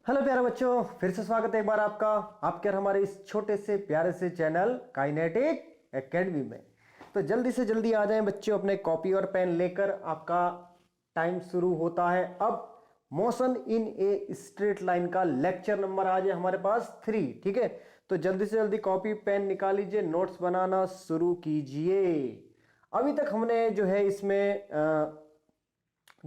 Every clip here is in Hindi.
हेलो प्यारे बच्चों, फिर से स्वागत है एक बार आपका आपके और हमारे इस छोटे से प्यारे से चैनल काइनेटिक एकेडमी में। तो जल्दी से जल्दी आ जाएं बच्चों, अपने कॉपी और पेन लेकर। आपका टाइम शुरू होता है अब। Motion in a straight line का लेक्चर नंबर आज है हमारे पास 3। ठीक है, तो जल्दी से जल्दी कॉपी पेन निकाल लीजिए, नोट्स बनाना शुरू कीजिए। अभी तक हमने जो है इसमें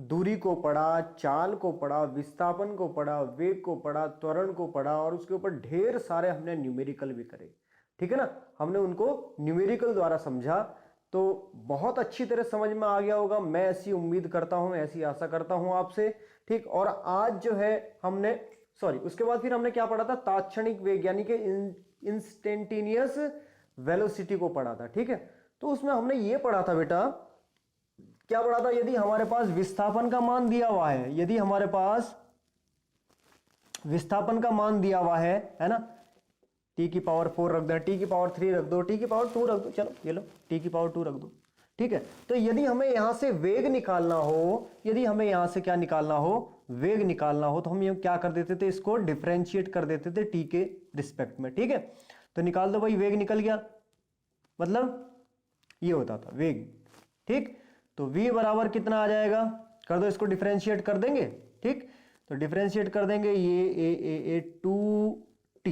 दूरी को पढ़ा, चाल को पढ़ा, विस्थापन को पढ़ा, वेग को पढ़ा, त्वरण को पढ़ा और उसके ऊपर ढेर सारे हमने न्यूमेरिकल भी करे। ठीक है ना, हमने उनको न्यूमेरिकल द्वारा समझा, तो बहुत अच्छी तरह समझ में आ गया होगा। मैं ऐसी उम्मीद करता हूं, ऐसी आशा करता हूं आपसे। ठीक, और आज जो है हमने उसके बाद फिर हमने क्या पढ़ा था? तात्क्षणिक वेग यानी कि इंस्टेंटेनियस वेलोसिटी को पढ़ा था। ठीक है, तो उसमें हमने ये पढ़ा था बेटा, क्या पढ़ा था? यदि हमारे पास विस्थापन का मान दिया हुआ है, यदि हमारे पास विस्थापन का मान दिया हुआ है ना, टी की पावर 4 रख दो, टी की पावर 3 रख दो, टी की पावर 2 रख दो, चलो ये लो टी की पावर 2 रख दो। ठीक है, तो यदि हमें यहां से वेग निकालना हो, यदि हमें यहां से क्या निकालना हो? वेग निकालना हो, तो हम ये क्या कर देते थे? इसको डिफरेंशिएट कर देते थे टी के रिस्पेक्ट में। ठीक है, तो निकाल दो भाई, वेग निकल गया, मतलब ये होता था वेग। ठीक, तो v बराबर कितना आ जाएगा? कर दो, इसको डिफरेंशिएट कर देंगे। ठीक, तो डिफरेंशिएट कर देंगे, ये ए 2t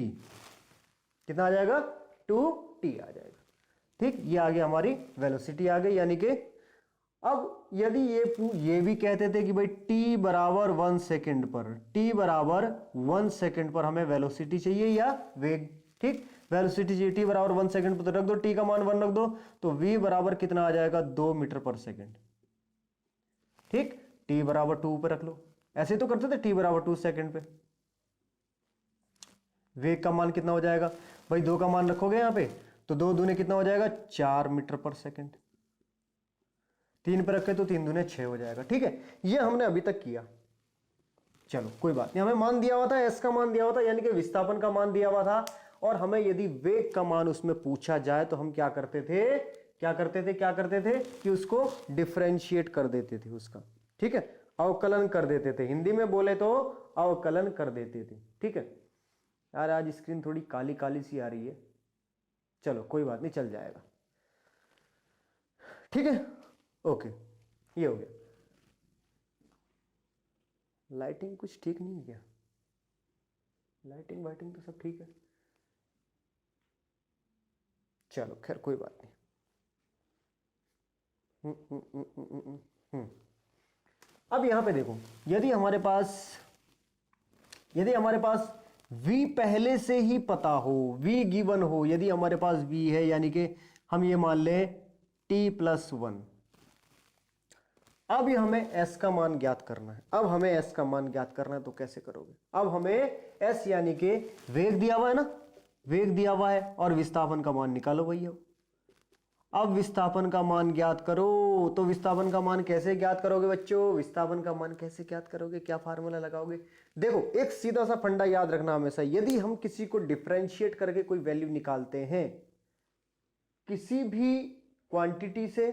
कितना आ जाएगा? 2t आ जाएगा। ठीक, ये आ गया, हमारी वेलोसिटी आ गई। यानी कि अब यदि ये भी कहते थे कि भाई t बराबर 1 सेकेंड पर, t बराबर 1 सेकेंड पर हमें वेलोसिटी चाहिए या वेग। ठीक, वेलोसिटी चाहिए, t बराबर 1 सेकेंड पर, तो रख दो t का मान 1 रख दो, तो v बराबर कितना आ जाएगा? 2 मीटर पर सेकेंड। ठीक, t बराबर 2 पे रख लो। ऐसे तो करते थे t बराबर 2 सेकेंड पे। वेग का मान कितना हो जाएगा भाई? 2 का मान रखोगे यहां पे, तो 2 दूने कितना हो जाएगा? 4 मीटर पर सेकेंड। 3 पे रखे तो 3 दूने 6 हो जाएगा। ठीक है, ये हमने अभी तक किया। चलो कोई बात नहीं, हमें मान दिया हुआ था, एस का मान दिया हुआ था, यानी कि विस्थापन का मान दिया हुआ था, और हमें यदि वेग का मान उसमें पूछा जाए तो हम क्या करते थे? कि उसको डिफरेंशिएट कर देते थे उसका। ठीक है, अवकलन कर देते थे, हिंदी में बोले तो अवकलन कर देते थे। ठीक है यार, आज स्क्रीन थोड़ी काली काली सी आ रही है, चलो कोई बात नहीं, चल जाएगा। ठीक है, ओके, ये हो गया। लाइटिंग कुछ ठीक नहीं है क्या? लाइटिंग वाइटिंग तो सब ठीक है, चलो खैर कोई बात नहीं। अब यहां पे देखो, यदि हमारे पास v पहले से ही पता हो, v गिवन हो, यदि हमारे पास v है, यानी कि हम ये मान लें t+1। अब ये हमें s का मान ज्ञात करना है। अब हमें s का मान ज्ञात करना है, तो कैसे करोगे? अब हमें s यानी कि वेग दिया हुआ है ना, वेग दिया हुआ है, और विस्थापन का मान निकालो भैया। अब विस्थापन का मान ज्ञात करो, तो विस्थापन का मान कैसे ज्ञात करोगे बच्चों? विस्थापन का मान कैसे ज्ञात करोगे? क्या फार्मूला लगाओगे? देखो, एक सीधा सा फंडा याद रखना हमेशा, यदि हम किसी को डिफरेंशिएट करके कोई वैल्यू निकालते हैं किसी भी क्वांटिटी से,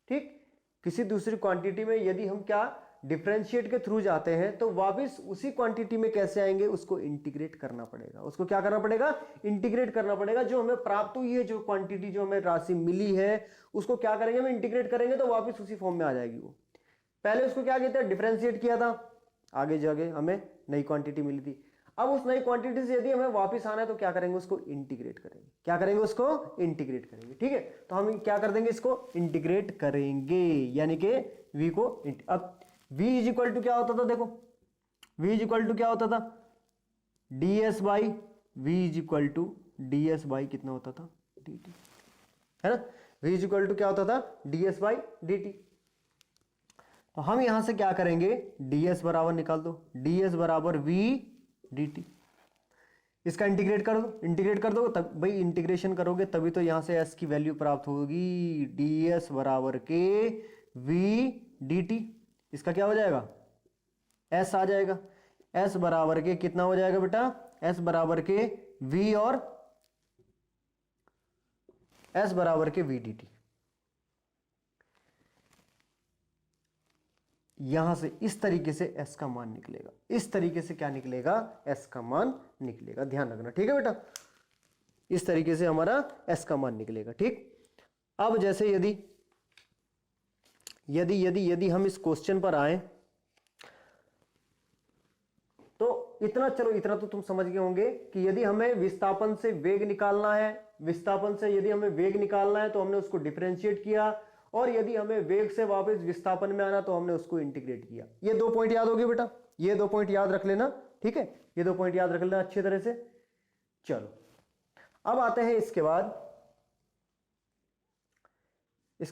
ठीक, किसी दूसरी क्वांटिटी में यदि हम क्या डिफरेंशिएट के थ्रू जाते हैं, तो वापस उसी क्वांटिटी में कैसे आएंगे? उसको इंटीग्रेट करना पड़ेगा। उसको क्या करना पड़ेगा? इंटीग्रेट करना पड़ेगा। जो हमें प्राप्त हुई है, जो क्वांटिटी, जो हमें राशि मिली है, उसको क्या करेंगे? हम इंटीग्रेट करेंगे, तो वापस उसी फॉर्म में आ जाएगी वो। पहले उसको क्या कहते हैं? डिफरेंशिएट किया था, आगे जाके हमें नई क्वांटिटी मिली थी। अब उस नई क्वांटिटी से यदि हमें वापस आना है, तो क्या करेंगे? उसको इंटीग्रेट करेंगे। क्या करेंगे? उसको इंटीग्रेट करेंगे। ठीक है, तो हम क्या कर देंगे? इसको इंटीग्रेट करेंगे, यानी कि v को अब v इज इक्वल टू क्या होता था? देखो, v इज इक्वल टू क्या होता था? ds by v is equal to ds by कितना होता था? dt, है ना। v इज इक्वल टू क्या होता था? ds by dt। तो हम यहां से क्या करेंगे? ds बराबर निकाल दो, ds बराबर v dt। इसका इंटीग्रेट कर दो, इंटीग्रेट कर दो, तब भाई इंटीग्रेशन करोगे तभी तो यहां से s की वैल्यू प्राप्त होगी, ds बराबर के v dt। इसका क्या हो जाएगा? s आ जाएगा। s बराबर के कितना हो जाएगा बेटा? s बराबर के v, और s बराबर के v dt। यहां से इस तरीके से s का मान निकलेगा, इस तरीके से क्या निकलेगा, s का मान निकलेगा, ध्यान रखना, ठीक है बेटा, इस तरीके से हमारा s का मान निकलेगा, ठीक। अब जैसे यदि यदि यदि यदि हम इस क्वेश्चन पर आए तो इतना, चलो इतना तो तुम समझ गए होंगे कि यदि हमें विस्थापन से वेग निकालना है, विस्थापन से यदि हमें वेग निकालना है तो हमने उसको डिफरेंशिएट किया, और यदि हमें वेग से वापस विस्थापन में आना तो हमने उसको इंटीग्रेट किया। ये 2 पॉइंट याद हो गए बेटा, ये 2 पॉइंट याद रख लेना, ठीक है, ये 2 पॉइंट याद रख लेना अच्छी तरह से। चलो अब आते हैं इसके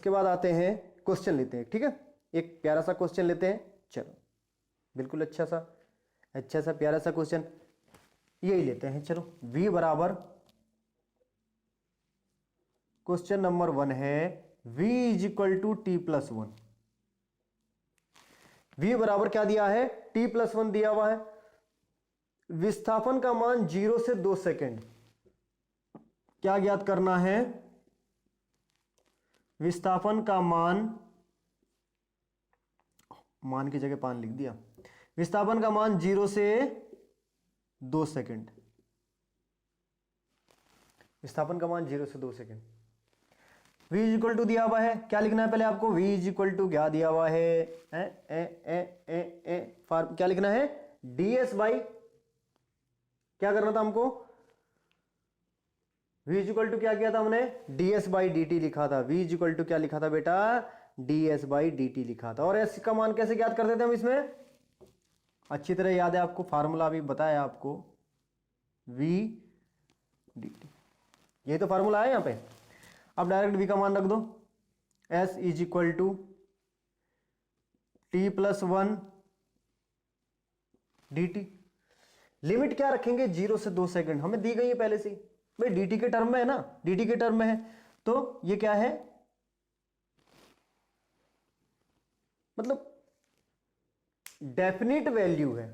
बाद आते हैं क्वेश्चन लेते हैं, ठीक है, एक प्यारा सा क्वेश्चन लेते हैं। चलो बिल्कुल अच्छा सा प्यारा सा क्वेश्चन यही लेते हैं। चलो v बराबर, क्वेश्चन नंबर 1 है v is equal to T plus 1। v बराबर क्या दिया है, t प्लस 1 दिया हुआ है। विस्थापन का मान 0 से 2 सेकेंड, क्या ज्ञात करना है, विस्थापन का मान की जगह पान लिख दिया, विस्थापन का मान 0 से 2 सेकेंड, विस्थापन का मान 0 से 2 second. v is equal to दिया हुआ है, क्या लिखना है पहले आपको, v इज इक्वल टू क्या दिया हुआ है, क्या लिखना है, ds बाई, क्या करना था हमको, v इज इक्वल टू क्या किया था हमने, ds बाई dt लिखा था, v इज इक्वल टू क्या लिखा था बेटा, ds बाई dt लिखा था। और s का मान कैसे ज्ञात करते थे हम, इसमें अच्छी तरह याद है आपको, फार्मूला अभी बताया आपको, v dt, यही तो फार्मूला है यहां पे। अब डायरेक्ट v का मान रख दो, s is equal to T plus 1 dt। Limit क्या रखेंगे, 0 से 2 सेकंड, हमें दी गई है पहले से, भाई dt के टर्म में है ना, dt के टर्म में है, तो ये क्या है, मतलब डेफिनिट वैल्यू है,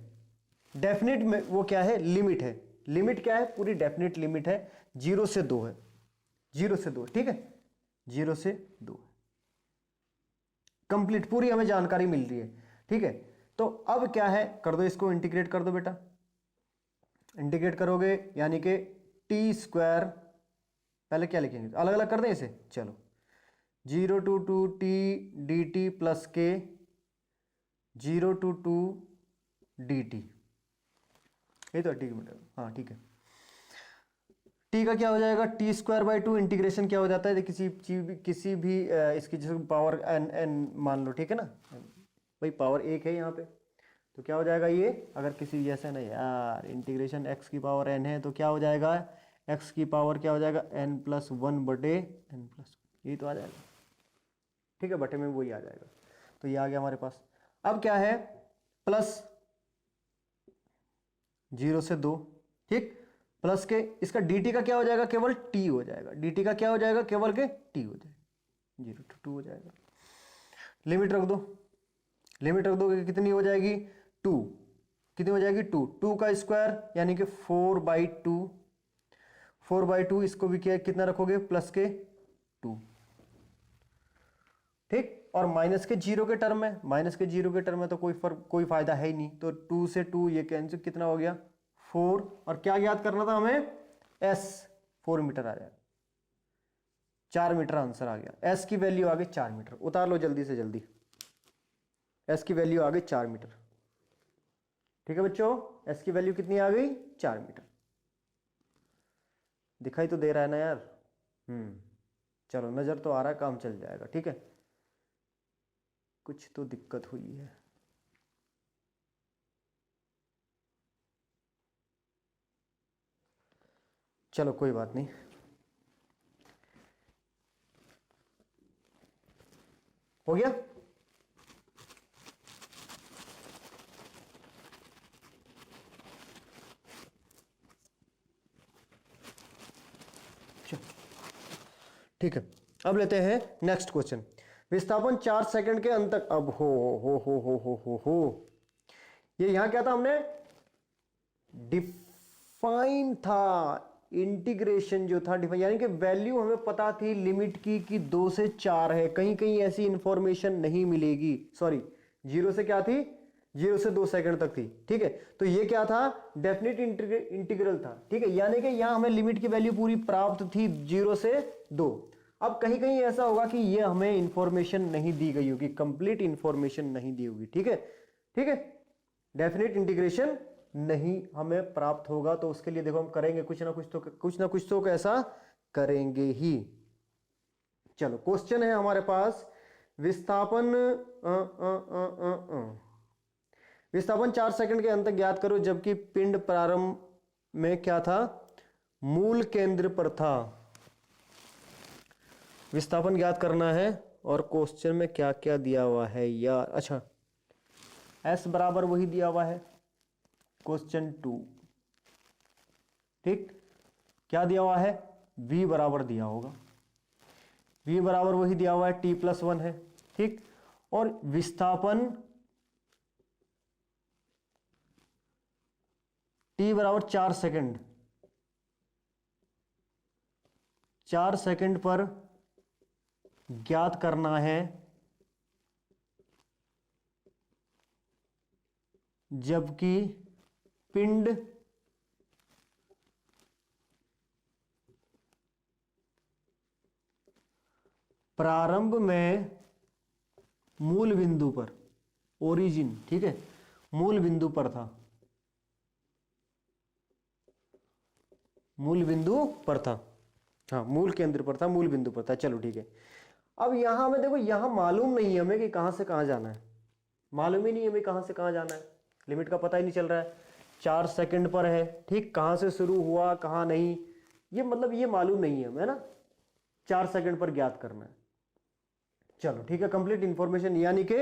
डेफिनिट में वो क्या है, लिमिट है, लिमिट क्या है, पूरी डेफिनिट लिमिट है, 0 से 2 है, 0 से 2, ठीक है, 0 से 2 कंप्लीट पूरी हमें जानकारी मिल रही है, ठीक है। तो अब क्या है, कर दो इसको, इंटीग्रेट कर दो बेटा, इंटीग्रेट करोगे यानी कि टी स्क्वायर, पहले क्या लिखेंगे, अलग अलग कर दें इसे, चलो 0 to 2 T D T plus के 0 टू 2 डी टी, ये तो ठीक है, हाँ ठीक है। टी का क्या हो जाएगा, टी स्क्वायर बाई 2, इंटीग्रेशन क्या हो जाता है, किसी भी इसकी जैसे पावर n मान लो, ठीक है ना, भाई पावर 1 है यहाँ पे, तो क्या हो जाएगा ये, अगर किसी जैसे ना यार इंटीग्रेशन x की पावर n है तो क्या हो जाएगा, x की पावर क्या हो जाएगा, n प्लस 1 बटे n प्लस, यही तो आ जाएगा, ठीक है, बटे में वही आ जाएगा, तो ये आ गया हमारे पास। अब क्या है, प्लस 0 से 2, ठीक, प्लस के इसका dt का क्या हो जाएगा, केवल t हो जाएगा, dt का क्या हो जाएगा, केवल के t हो जाएगा, 0 to 2 हो जाएगा। लिमिट रख दो, लिमिट रख दोगे कितनी हो जाएगी, 2, कितनी हो जाएगी, 2, 2 का स्क्वायर यानी कि 4/2, 4/2, इसको भी क्या कितना रखोगे, प्लस के 2, ठीक, और माइनस के 0 के टर्म में, माइनस के 0 के टर्म में तो कोई फायदा है ही नहीं, तो 2 से 2 ये कैंसिल, कितना हो गया 4, और क्या याद करना था हमें, s 4 मीटर आ जाएगा, 4 मीटर आंसर आ गया, s की वैल्यू आ गई 4 मीटर, उतार लो जल्दी से जल्दी, s की वैल्यू आ गई 4 मीटर, ठीक है बच्चों, s की वैल्यू कितनी आ गई, 4 मीटर, दिखाई तो दे रहा है ना यार, चलो नजर तो आ रहा है, काम चल जाएगा, ठीक है, कुछ तो दिक्कत हुई है, चलो कोई बात नहीं, हो गया। ठीक है, अब लेते हैं नेक्स्ट क्वेश्चन, विस्थापन 4 सेकंड के अंतर, अब हो ये यहां क्या था, हमने डिफाइन था, इंटीग्रेशन जो था डिफाइन, यानी कि वैल्यू हमें पता थी लिमिट की कि 2 से 4 है, कहीं कहीं ऐसी इंफॉर्मेशन नहीं मिलेगी, सॉरी जीरो से क्या थी, 0 से 2 सेकंड तक थी, ठीक है। तो ये क्या था, डेफिनेट इंटीग्रल था, ठीक है, यानी कि यहां हमें लिमिट की वैल्यू पूरी प्राप्त थी 0 से 2। अब कहीं कहीं ऐसा होगा कि ये हमें इंफॉर्मेशन नहीं दी गई होगी, कंप्लीट इंफॉर्मेशन नहीं दी होगी, ठीक है, ठीक है, डेफिनेट इंटीग्रेशन नहीं हमें प्राप्त होगा, तो उसके लिए देखो हम करेंगे कुछ ना कुछ तो ऐसा करेंगे ही। चलो क्वेश्चन है हमारे पास, विस्थापन विस्थापन 4 सेकंड के अंतर ज्ञात करो जबकि पिंड प्रारंभ में क्या था, मूल केंद्र पर था। विस्थापन ज्ञात करना है और क्वेश्चन में क्या क्या दिया हुआ है यार, अच्छा S बराबर वही दिया हुआ है क्वेश्चन 2, ठीक, क्या दिया हुआ है, V बराबर दिया होगा, V बराबर वही दिया हुआ है T+1 है, ठीक, और विस्थापन T बराबर 4 सेकंड, 4 सेकंड पर ज्ञात करना है जबकि पिंड प्रारंभ में मूल बिंदु पर, ओरिजिन, ठीक है, मूल बिंदु पर था, मूल बिंदु पर था, हाँ मूल केंद्र पर था, मूल बिंदु पर था, चलो ठीक है। अब यहां हमें देखो, यहां मालूम नहीं है हमें कि कहां से कहां जाना है, मालूम ही नहीं है हमें कहां से कहां जाना है, लिमिट का पता ही नहीं चल रहा है, 4 सेकंड पर है, ठीक, कहां से शुरू हुआ कहां नहीं, ये मतलब ये मालूम नहीं है हमें ना, 4 सेकंड पर ज्ञात करना है। चलो ठीक है, कंप्लीट इंफॉर्मेशन, यानी कि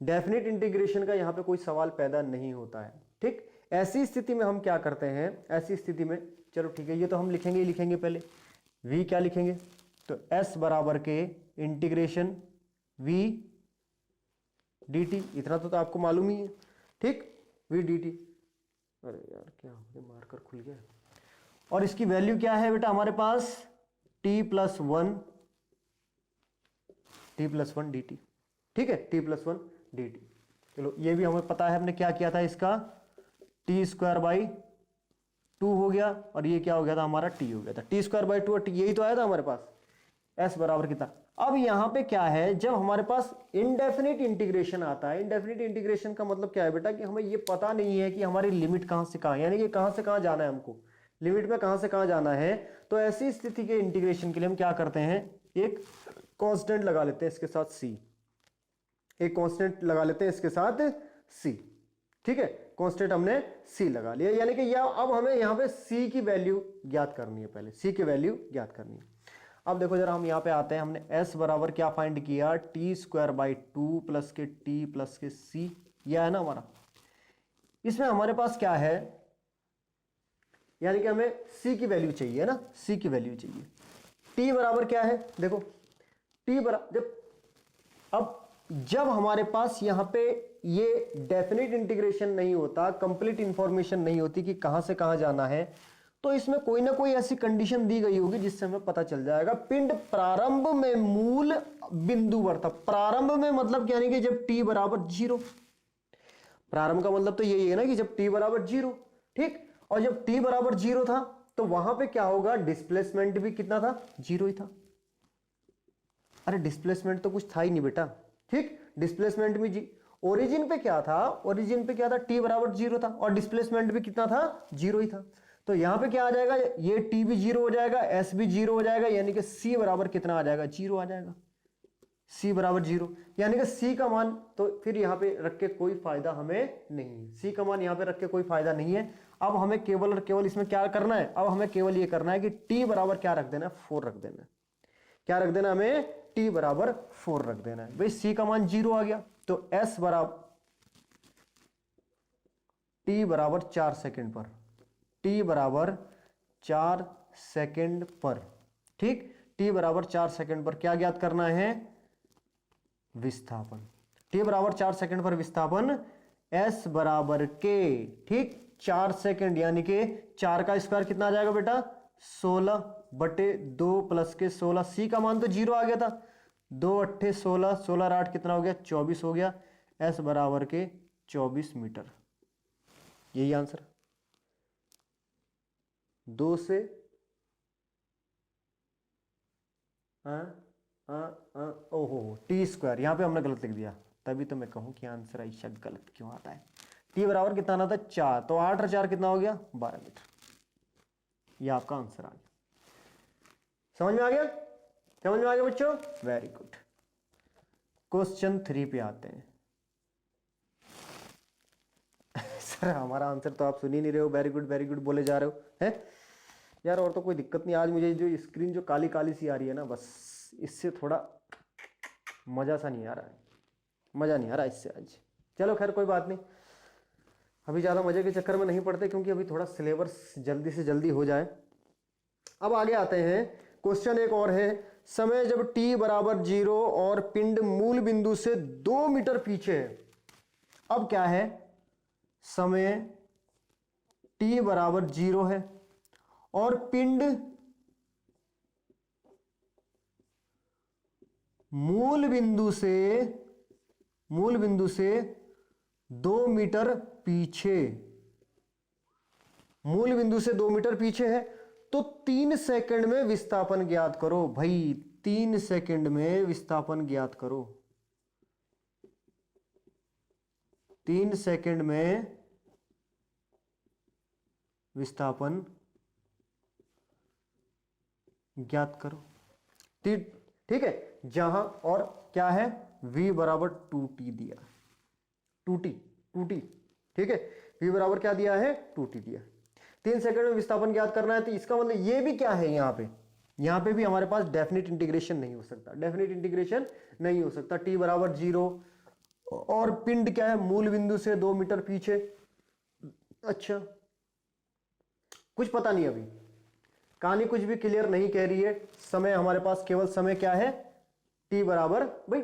डेफिनेट इंटीग्रेशन का यहां पे कोई सवाल पैदा नहीं होता है, ठीक। ऐसी स्थिति में हम क्या करते हैं, ऐसी स्थिति में, चलो ठीक है, ये तो हम लिखेंगे ही लिखेंगे, पहले v क्या लिखेंगे, तो s बराबर के इंटीग्रेशन v dt, इतना तो आपको मालूम ही है, ठीक, v dt, अरे यार क्या हो गया, मार्कर खुल गया, और इसकी वैल्यू क्या है बेटा हमारे पास, t+1 dt, ठीक है, t+1 dt। चलो ये भी हमें पता है, हमने क्या किया था, इसका t²/2 हो गया, और ये क्या हो गया था हमारा, t हो गया था, t²/2 और t, यही तो आया था हमारे पास, s बराबर कितना। अब यहां पे क्या है, जब हमारे पास इनडेफिनिट इंटीग्रेशन आता है, इनडेफिनिट इंटीग्रेशन का मतलब क्या है बेटा, कि हमें ये पता नहीं है कि हमारी लिमिट कहां से कहां, यानी कि कहां से कहां जाना है हमको, लिमिट में कहां से कहां जाना है, तो ऐसी स्थिति के इंटीग्रेशन के लिए हम क्या करते हैं, एक कांस्टेंट लगा लेते हैं इसके साथ c, एक कांस्टेंट लगा लेते हैं इसके साथ c, ठीक है, कांस्टेंट हमने c लगा लिया, यानी कि यह अब हमें यहाँ पे c की वैल्यू ज्ञात करनी है, पहले c की वैल्यू ज्ञात करनी है। अब देखो जरा हम यहाँ पे आते हैं, हमने s बराबर क्या फाइंड किया, t²/2 प्लस के t प्लस के c, यह है ना हमारा, इसमें हमारे पास क्या है, यानी कि हमें c की वैल्यू चाहिए ना, c की वैल्यू चाहिए, t बराबर क्या है, देखो t बराबर, जब हमारे पास यहाँ पे ये डेफिनेट इंटीग्रेशन नहीं होता, कंप्लीट इंफॉर्मेशन नहीं होती कि कहां से कहां जाना है, तो इसमें कोई ना कोई ऐसी कंडीशन दी गई होगी जिससे हमें पता चल जाएगा, पिंड प्रारंभ में मूल बिंदु पर था, प्रारंभ में मतलब यानी कि जब t बराबर 0, प्रारंभ का मतलब तो यही है ना कि जब t बराबर 0, ठीक, और जब t बराबर 0 था तो वहां पे क्या होगा, डिस्प्लेसमेंट भी कितना था, 0 ही था, अरे डिस्प्लेसमेंट तो कुछ था ही नहीं बेटा, ठीक, डिस्प्लेसमेंट भी ओरिजिन पे क्या था, ओरिजिन पे क्या था, t बराबर 0 था, और डिस्प्लेसमेंट भी कितना था, 0 ही था, तो यहां पे क्या आ जाएगा, ये t भी 0 हो जाएगा, s भी 0 हो जाएगा, यानी कि c बराबर कितना आ जाएगा, 0 आ जाएगा, c बराबर 0, यानी कि c का मान तो फिर यहाँ पे रख के कोई फायदा हमें नहीं है, c का मान यहाँ पे रख के कोई फायदा नहीं है। अब हमें केवल और केवल इसमें क्या करना है, अब हमें केवल ये करना है कि t बराबर क्या रख देना है, 4 रख देना है, क्या रख देना हमें, t बराबर 4 रख देना है, भाई c का मान 0 आ गया, तो s बराबर t बराबर 4 सेकंड पर, t बराबर 4 सेकंड पर, ठीक, t बराबर 4 सेकंड पर क्या ज्ञात करना है, विस्थापन, t बराबर 4 सेकंड पर विस्थापन, s बराबर के, ठीक, 4 सेकंड, यानी कि 4 का स्क्वायर कितना आ जाएगा बेटा, 16/2 प्लस के 16, c का मान तो 0 आ गया था, 2 8 16, 16 8 कितना हो गया, 24 हो गया, एस बराबर के 24 मीटर। यही आंसर। 2 से ओहो टी स्क्वायर, यहाँ पे हमने गलत लिख दिया, तभी तो मैं कहूँ कि आंसर ऐसा गलत क्यों आता है। टी बराबर कितना आना था 4, तो 8 और 4 कितना हो गया 12 मीटर। ये आपका आंसर आ गया। समझ में आ गया? समझ में आ गया बच्चों? Very good. क्वेश्चन 3 पे आते हैं। सर हमारा आंसर तो आप सुन ही नहीं रहे हो, वेरी गुड बोले जा रहे हो हैं यार। और तो कोई दिक्कत नहीं, आज मुझे जो स्क्रीन जो काली काली सी आ रही है ना, बस इससे थोड़ा मजा सा नहीं आ रहा है, मजा नहीं आ रहा इससे आज। चलो खैर कोई बात नहीं, अभी ज़्यादा मजे के चक्कर में नहीं पड़ते, क्योंकि अभी थोड़ा सिलेबस जल्दी से जल्दी हो जाए। अब आगे आते हैं, क्वेश्चन एक और है। समय जब t बराबर 0 और पिंड मूल बिंदु से 2 मीटर पीछे है। अब क्या है, समय t बराबर 0 है और पिंड मूल बिंदु से 2 मीटर पीछे, मूल बिंदु से 2 मीटर पीछे है, तो 3 सेकंड में विस्थापन ज्ञात करो। भाई 3 सेकंड में विस्थापन ज्ञात करो। 3 सेकंड में विस्थापन ज्ञात करो। ठीक है, जहां और क्या है, v बराबर 2t दिया, 2t, ठीक है, v बराबर क्या दिया है 2t दिया। 3 सेकंड में विस्थापन ज्ञात करना है, तो इसका मतलब ये भी क्या है, यहां पे भी हमारे पास डेफिनेट इंटीग्रेशन नहीं हो सकता, डेफिनेट इंटीग्रेशन नहीं हो सकता। t बराबर 0 और पिंड क्या है, मूल बिंदु से 2 मीटर पीछे। अच्छा कुछ पता नहीं, अभी कहानी कुछ भी क्लियर नहीं कह रही है। समय हमारे पास केवल समय क्या है, t बराबर, भाई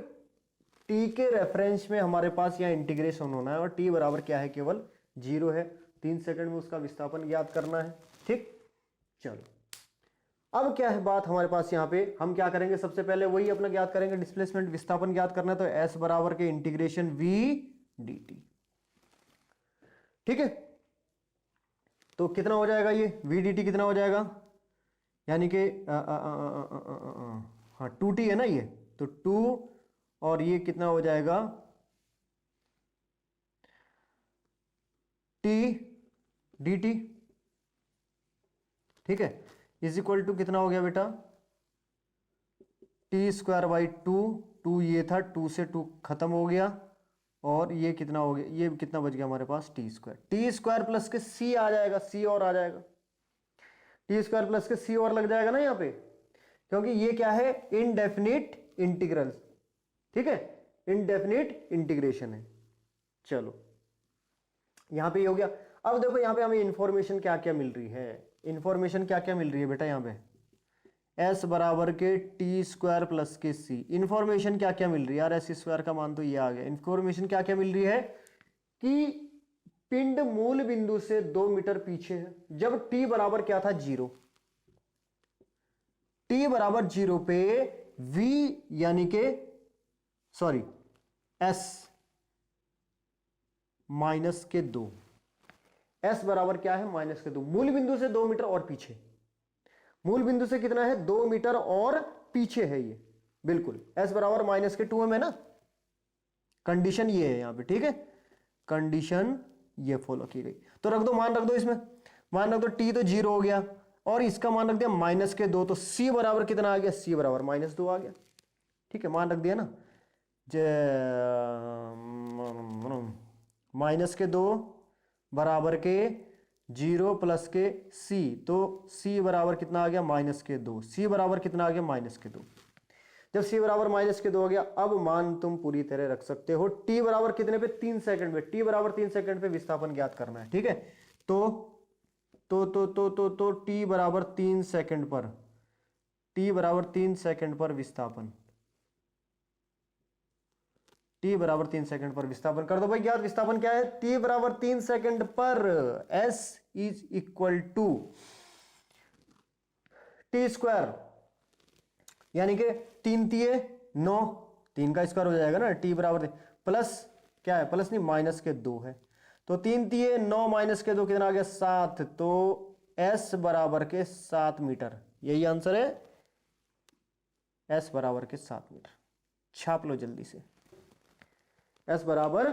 t के रेफरेंस में हमारे पास यहां इंटीग्रेशन होना है, और t बराबर क्या है, केवल 0 है। 3 सेकंड में उसका विस्थापन ज्ञात करना है। ठीक, चलो अब क्या है बात हमारे पास, यहां पे हम क्या करेंगे, सबसे पहले वही अपना ज्ञात करेंगे, डिस्प्लेसमेंट, विस्थापन ज्ञात करना है, तो s बराबर के इंटीग्रेशन v dt। ठीक है, तो कितना हो जाएगा ये v dt, कितना हो जाएगा, यानी कि हाँ 2t है ना ये, तो 2 और ये कितना हो जाएगा t dt। ठीक है, इज इक्वल टू कितना हो गया बेटा, टी स्क्वायर बाई 2 ये था, 2 से 2 खत्म हो गया, और ये कितना हो गया, ये कितना बच गया हमारे पास टी स्क्वायर प्लस के c आ जाएगा, c और आ जाएगा, टी स्क्वायर प्लस के c और लग जाएगा ना यहाँ पे, क्योंकि ये क्या है, इनडेफिनिट इंटीग्रल। ठीक है, इनडेफिनिट इंटीग्रेशन है। चलो यहां पे ये हो गया। अब देखो यहाँ पे हमें इंफॉर्मेशन क्या क्या मिल रही है, इंफॉर्मेशन क्या क्या मिल रही है बेटा, यहाँ पे s बराबर के टी स्क्वायर प्लस के c। इंफॉर्मेशन क्या क्या मिल रही है यार, s स्क्वायर का मान तो ये आ गया। इंफॉर्मेशन क्या क्या मिल रही है कि पिंड मूल बिंदु से 2 मीटर पीछे है, जब t बराबर क्या था 0, t बराबर 0 पे v यानी के सॉरी s माइनस के 2, s बराबर क्या है माइनस के 2, मूल बिंदु से 2 मीटर और पीछे, मूल बिंदु से कितना है 2 मीटर और पीछे है ये, बिल्कुल s बराबर माइनस के 2 है ना, कंडीशन ये है यहां पे। ठीक है, कंडीशन ये फॉलो की गई, तो रख दो, मान रख दो इसमें, मान रख दो t तो 0 हो गया, और इसका मान रख दिया माइनस के 2, तो c बराबर कितना आ गया, c बराबर माइनस 2 आ गया। ठीक है, मान रख दिया ना, माइनस के 2 बराबर के 0 प्लस के c, तो c बराबर कितना आ गया माइनस के 2, c बराबर कितना आ गया माइनस के 2। जब c बराबर माइनस के 2 हो गया, अब मान तुम पूरी तरह रख सकते हो, t बराबर कितने पे 3 सेकंड पे, t बराबर 3 सेकंड पे विस्थापन ज्ञात करना है। ठीक है, तो t बराबर 3 सेकंड पर, t बराबर 3 सेकंड पर विस्थापन, t बराबर 3 सेकंड पर विस्थापन कर दो भाई ज्ञात। विस्थापन क्या है, t बराबर 3 सेकंड पर s is equal to T square, यानी कि 3 तिये 9, 3 का स्क्वायर हो जाएगा ना, t बराबर प्लस क्या है, प्लस नहीं माइनस के 2 है, तो 3 तिये 9 माइनस के 2 कितना आ गया 7, तो s बराबर के 7 मीटर, यही आंसर है, s बराबर के 7 मीटर। छाप लो जल्दी से, s बराबर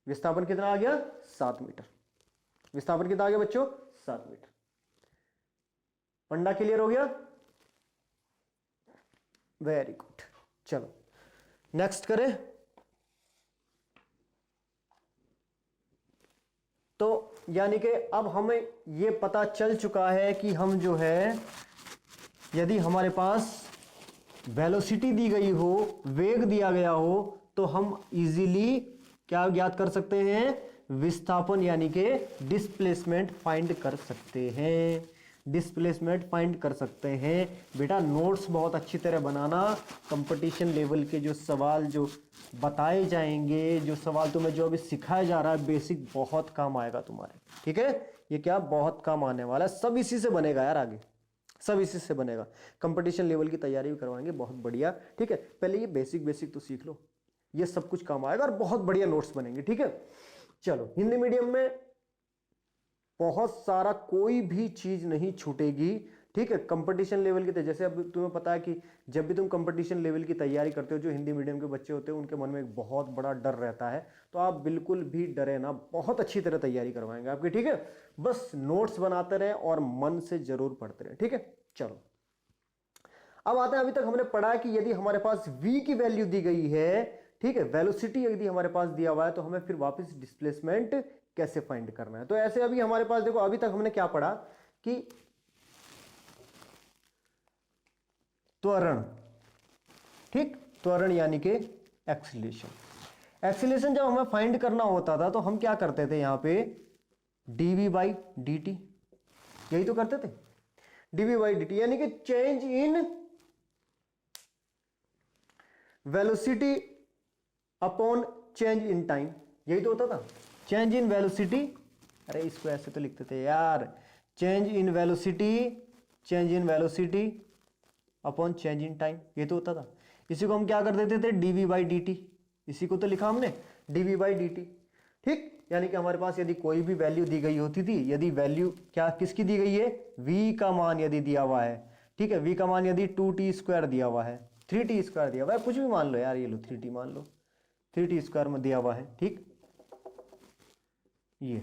विस्थापन कितना आ गया 7 मीटर, विस्थापन कितना आ गया बच्चों 7 मीटर। फंडा क्लियर हो गया, वेरी गुड। चलो नेक्स्ट करें। तो यानी कि अब हमें यह पता चल चुका है कि हम जो है, यदि हमारे पास वेलोसिटी दी गई हो, वेग दिया गया हो, तो हम इजीली क्या ज्ञात कर सकते हैं, विस्थापन यानी कि डिस्प्लेसमेंट फाइंड कर सकते हैं, डिस्प्लेसमेंट फाइंड कर सकते हैं। बेटा नोट्स बहुत अच्छी तरह बनाना, कंपटीशन लेवल के जो सवाल जो बताए जाएंगे, जो सवाल तुम्हें जो अभी सिखाया जा रहा है बेसिक, बहुत काम आएगा तुम्हारे, ठीक है, ये क्या बहुत काम आने वाला है, सब इसी से बनेगा यार, आगे सब इसी से बनेगा। कंपटीशन लेवल की तैयारी भी करवाएंगे, बहुत बढ़िया, ठीक है। पहले ये बेसिक बेसिक तो सीख लो, ये सब कुछ काम आएगा और बहुत बढ़िया नोट्स बनेंगे, ठीक है। चलो हिंदी मीडियम में बहुत सारा कोई भी चीज नहीं छूटेगी, ठीक है। कंपटीशन लेवल की, जैसे अब तुम्हें पता है कि जब भी तुम कंपटीशन लेवल की तैयारी करते हो, जो हिंदी मीडियम के बच्चे होते हैं उनके मन में एक बहुत बड़ा डर रहता है, तो आप बिल्कुल भी डरे ना, बहुत अच्छी तरह तैयारी करवाएंगे आपकी, ठीक है। बस नोट्स बनाते रहे और मन से जरूर पढ़ते रहे, ठीक है। चलो अब आते हैं, अभी तक हमने पढ़ा कि यदि हमारे पास v की वैल्यू दी गई है, ठीक है, वेलोसिटी यदि हमारे पास दिया हुआ है, तो हमें फिर वापस डिस्प्लेसमेंट कैसे फाइंड करना है। तो ऐसे अभी हमारे पास देखो, अभी तक हमने क्या पढ़ा कि त्वरण, ठीक, त्वरण यानी कि एक्सीलरेशन। एक्सीलरेशन जब हमें फाइंड करना होता था तो हम क्या करते थे, यहां पे dv/dt, यही तो करते थे, dv/dt यानी कि change in velocity upon change in time, यही तो होता था, चेंज इन वेलोसिटी, अरे इसको ऐसे तो लिखते थे यार, change in velocity, change in velocity upon change in time, ये तो होता था। इसी को हम क्या कर देते थे, dv/dt, इसी को तो लिखा हमने dv/dt, ठीक। यानी कि हमारे पास यदि कोई भी वैल्यू दी गई होती थी, यदि वैल्यू क्या किसकी दी गई है, v का मान यदि दिया हुआ है, ठीक है, v का मान यदि 2t² दिया हुआ है, 3t² दिया हुआ है, कुछ भी मान लो यार, ये लो 3t मान लो, 3t² में दिया हुआ है, ठीक, ये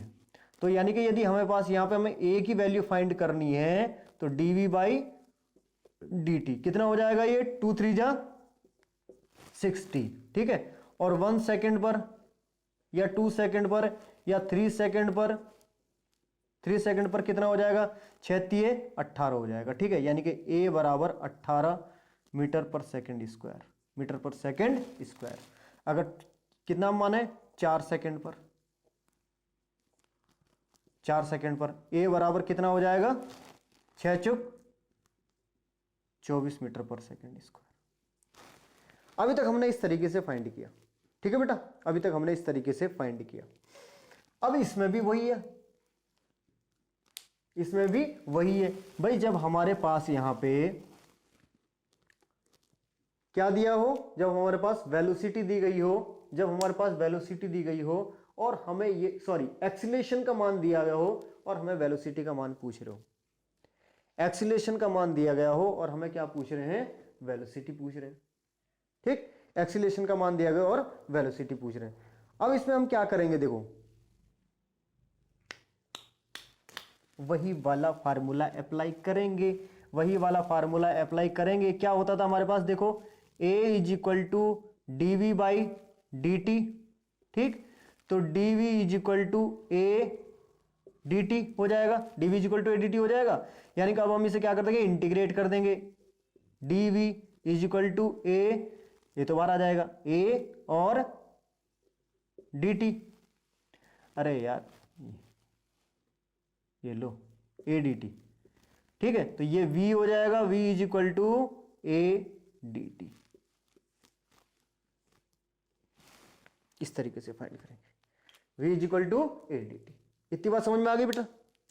तो यानी कि यदि हमें पास यहां पे हमें a की वैल्यू फाइंड करनी है, तो dv/dt कितना हो जाएगा, ये 2 3 जा 60, ठीक है, और 1 सेकेंड पर या 2 सेकेंड पर या 3 सेकेंड पर, 3 सेकेंड पर कितना हो जाएगा, 6 तिये 18 हो जाएगा, ठीक है। यानी कि a बराबर 18 मीटर पर सेकेंड स्क्वायर, मीटर पर सेकेंड स्क्वायर। अगर कितना माने 4 सेकेंड पर, 4 सेकेंड पर a बराबर कितना हो जाएगा, 6 चुक 24 मीटर पर सेकेंड स्क्वायर। अभी तक हमने इस तरीके से फाइंड किया, ठीक है बेटा, अभी तक हमने इस तरीके से फाइंड किया। अब इसमें भी वही है, इसमें भी वही है भाई, जब हमारे पास यहां पे क्या दिया हो, जब हमारे पास वेलोसिटी दी गई हो, जब हमारे पास वेलोसिटी दी गई हो और हमें ये एक्सीलरेशन का मान दिया गया हो और हमें वेलोसिटी का मान पूछ रहे हो, एक्सीलरेशन का मान दिया गया हो और हमें क्या पूछ रहे हैं, वेलोसिटी पूछ रहे हैं, ठीक, एक्सीलरेशन का मान दिया गया और वेलोसिटी पूछ रहे हैं। अब इसमें हम क्या करेंगे, देखो वही वाला फार्मूला अप्लाई करेंगे, वही वाला फार्मूला अप्लाई करेंगे। क्या होता था हमारे पास, देखो a = dv/dt, ठीक, तो dv = a dt हो जाएगा, dv = a dt हो जाएगा। यानी कि अब हम इसे क्या कर देंगे, इंटीग्रेट कर देंगे, dv = a, ये तो बाहर आ जाएगा a और dt, अरे यार ये लो a dt, ठीक है, तो ये v हो जाएगा, v = a dt, इस तरीके से फाइंड करेंगे, v = a dt। इतनी बात समझ में आ गई बेटा।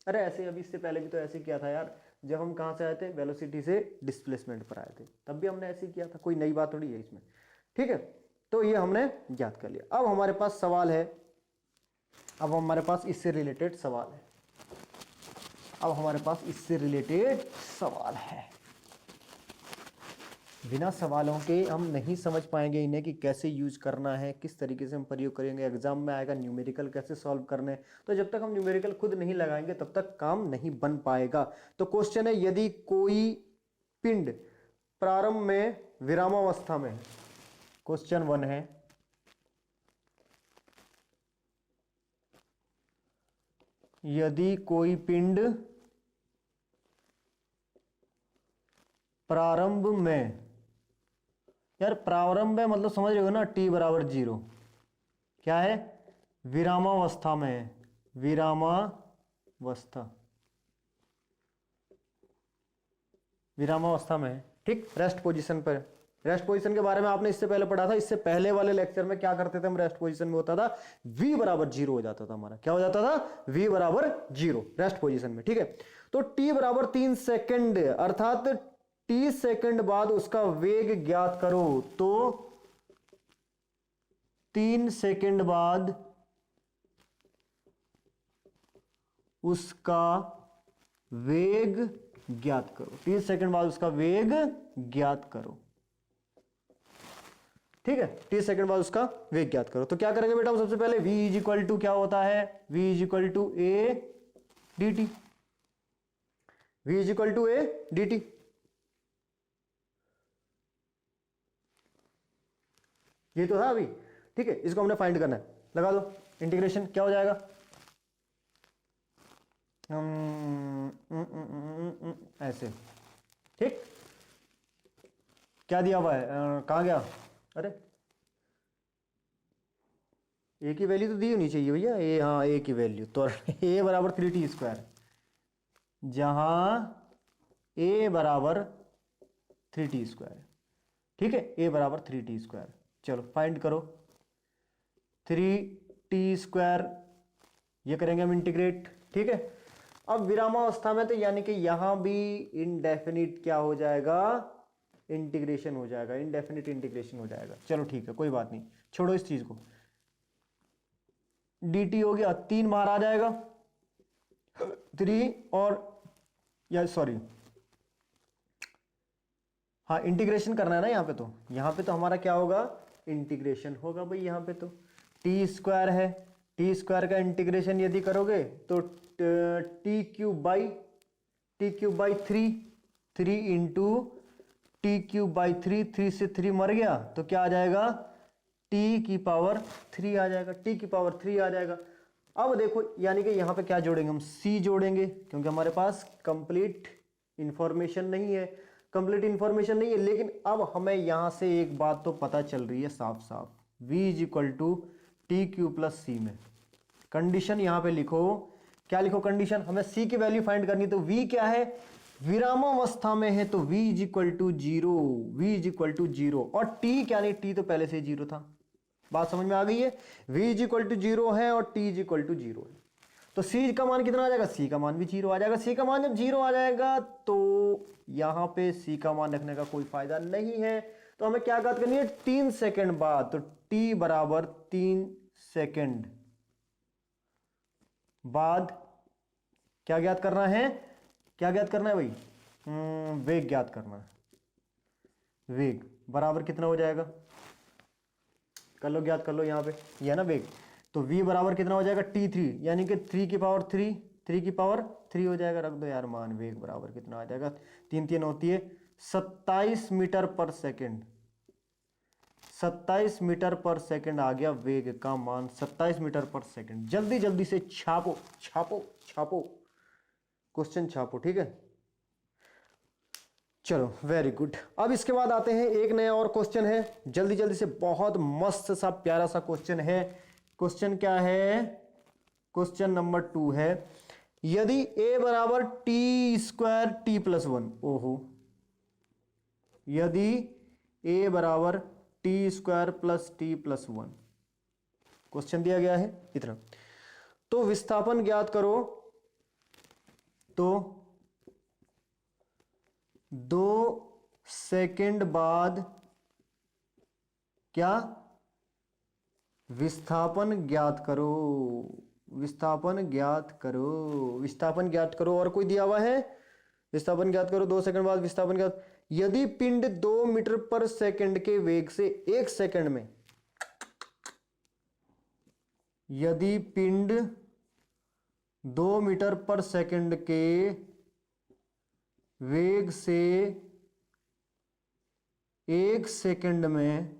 अरे ऐसे अभी इससे पहले भी तो ऐसे किया था यार, जब हम कहां से आए थे, वेलोसिटी से डिस्प्लेसमेंट पर आए थे, तब भी हमने ऐसे किया था, कोई नई बात थोड़ी है इसमें, ठीक है। तो ये हमने ज्ञात कर लिया। अब हमारे पास सवाल है, अब हमारे पास इससे रिलेटेड सवाल है, अब हमारे पास इससे रिलेटेड सवाल है। बिना सवालों के हम नहीं समझ पाएंगे इन्हें कि कैसे यूज करना है, किस तरीके से हम प्रयोग करेंगे। एग्जाम में आएगा न्यूमेरिकल कैसे सॉल्व करने, तो जब तक हम न्यूमेरिकल खुद नहीं लगाएंगे तब तक काम नहीं बन पाएगा। तो क्वेश्चन है, यदि कोई पिंड प्रारंभ में विरामावस्था में है, क्वेश्चन 1 है, यदि कोई पिंड प्रारंभ में, यार प्रारंभ है मतलब समझ रहे हो ना, t बराबर 0, क्या है, विरामावस्था में है, विरामावस्था, विरामावस्था में है, ठीक, रेस्ट पोजीशन पर। रेस्ट पोजीशन के बारे में आपने इससे पहले पढ़ा था। इससे पहले वाले लेक्चर में क्या करते थे हम, रेस्ट पोजीशन में होता था v बराबर 0 हो जाता था हमारा, क्या हो जाता था, v बराबर 0 रेस्ट पोजीशन में, ठीक है। तो t बराबर 3 सेकंड, अर्थात t सेकंड बाद उसका वेग ज्ञात करो। तो 3 सेकंड बाद उसका वेग ज्ञात करो, 30 सेकंड बाद उसका वेग ज्ञात करो, ठीक है। 30 सेकंड बाद उसका वेग ज्ञात करो। तो क्या करेंगे बेटा, हम सबसे पहले v इज इक्वल टू क्या होता है, v is equal to a dt, v is equal to a dt, ये तो था अभी, ठीक है। इसको हमने फाइंड करना है, लगा दो इंटीग्रेशन, क्या हो जाएगा, ऐसे, ठीक। क्या दिया हुआ है, कहाँ गया, अरे ए की वैल्यू तो दी होनी चाहिए भैया, ए, हाँ ए की वैल्यू तो ए बराबर 3t², जहां ए बराबर 3t², ठीक है, ए बराबर 3t²। चलो फाइंड करो 3t², ये करेंगे हम इंटीग्रेट, ठीक है। अब विरामावस्था में तो यानी कि यहां भी इनडेफिनिट क्या हो जाएगा, इंटीग्रेशन हो जाएगा, इनडेफिनिट इंटीग्रेशन हो जाएगा। चलो ठीक है, कोई बात नहीं, छोड़ो इस चीज को। dt हो गया, 3 बाहर आ जाएगा, 3 और, या सॉरी, हाँ इंटीग्रेशन करना है ना यहाँ पे तो हमारा क्या होगा, इंटीग्रेशन होगा भाई। यहाँ पे तो t² है, t² का इंटीग्रेशन यदि करोगे तो t³ 3 इंटू t³ 3 से 3 मर गया तो क्या आ जाएगा, t³ आ जाएगा, t³ आ जाएगा। अब देखो यानी कि यहाँ पे क्या जोड़ेंगे हम, c जोड़ेंगे, क्योंकि हमारे पास कंप्लीट इंफॉर्मेशन नहीं है, लेकिन अब हमें यहां से एक बात तो पता चल रही है साफ साफ, v is equal to t³ में। कंडीशन यहां पे लिखो, क्या लिखो कंडीशन, हमें c की वैल्यू फाइंड करनी, तो v क्या है, विरामावस्था में है, तो v इज इक्वल टू 0, और t क्या नहीं, t तो पहले से 0 था। बात समझ में आ गई है, v इज इक्वल टू 0 है और t इज इक्वल टू 0 है, तो c का मान कितना आ जाएगा, c का मान भी 0 आ जाएगा। c का मान जब 0 आ जाएगा तो यहां पे c का मान रखने का कोई फायदा नहीं है, तो हमें क्या ज्ञात करनी है, 3 सेकंड बाद, तो t बराबर 3 सेकंड बाद क्या ज्ञात करना है, भाई, वेग ज्ञात करना है। वेग बराबर कितना हो जाएगा, कर लो, ज्ञात कर लो, यहाँ पे ये है ना वेग, तो v बराबर कितना हो जाएगा, t3, यानी कि 3 हो जाएगा, रख दो यार मान, वेग बराबर कितना आ जाएगा, 3 3 होती है 27 मीटर पर सेकंड, 27 मीटर पर सेकंड आ गया वेग का मान, 27 मीटर पर सेकंड। जल्दी जल्दी से छापो छापो छापो, क्वेश्चन छापो, ठीक है। चलो वेरी गुड। अब इसके बाद आते हैं, एक नया और क्वेश्चन है, जल्दी जल्दी से, बहुत मस्त सा प्यारा सा क्वेश्चन है। क्वेश्चन क्या है, क्वेश्चन नंबर 2 है, यदि a बराबर t² t+1, ओहो, यदि a बराबर t² प्लस t+1, क्वेश्चन दिया गया है इतना, तो विस्थापन ज्ञात करो, तो 2 सेकंड बाद क्या विस्थापन ज्ञात करो, विस्थापन ज्ञात करो, विस्थापन ज्ञात करो। और कोई दिया हुआ है, विस्थापन ज्ञात करो। 2 सेकंड बाद विस्थापन ज्ञात। यदि पिंड 2 मीटर पर सेकंड के वेग से 1 सेकंड में, यदि पिंड 2 मीटर पर सेकंड के वेग से 1 सेकंड में,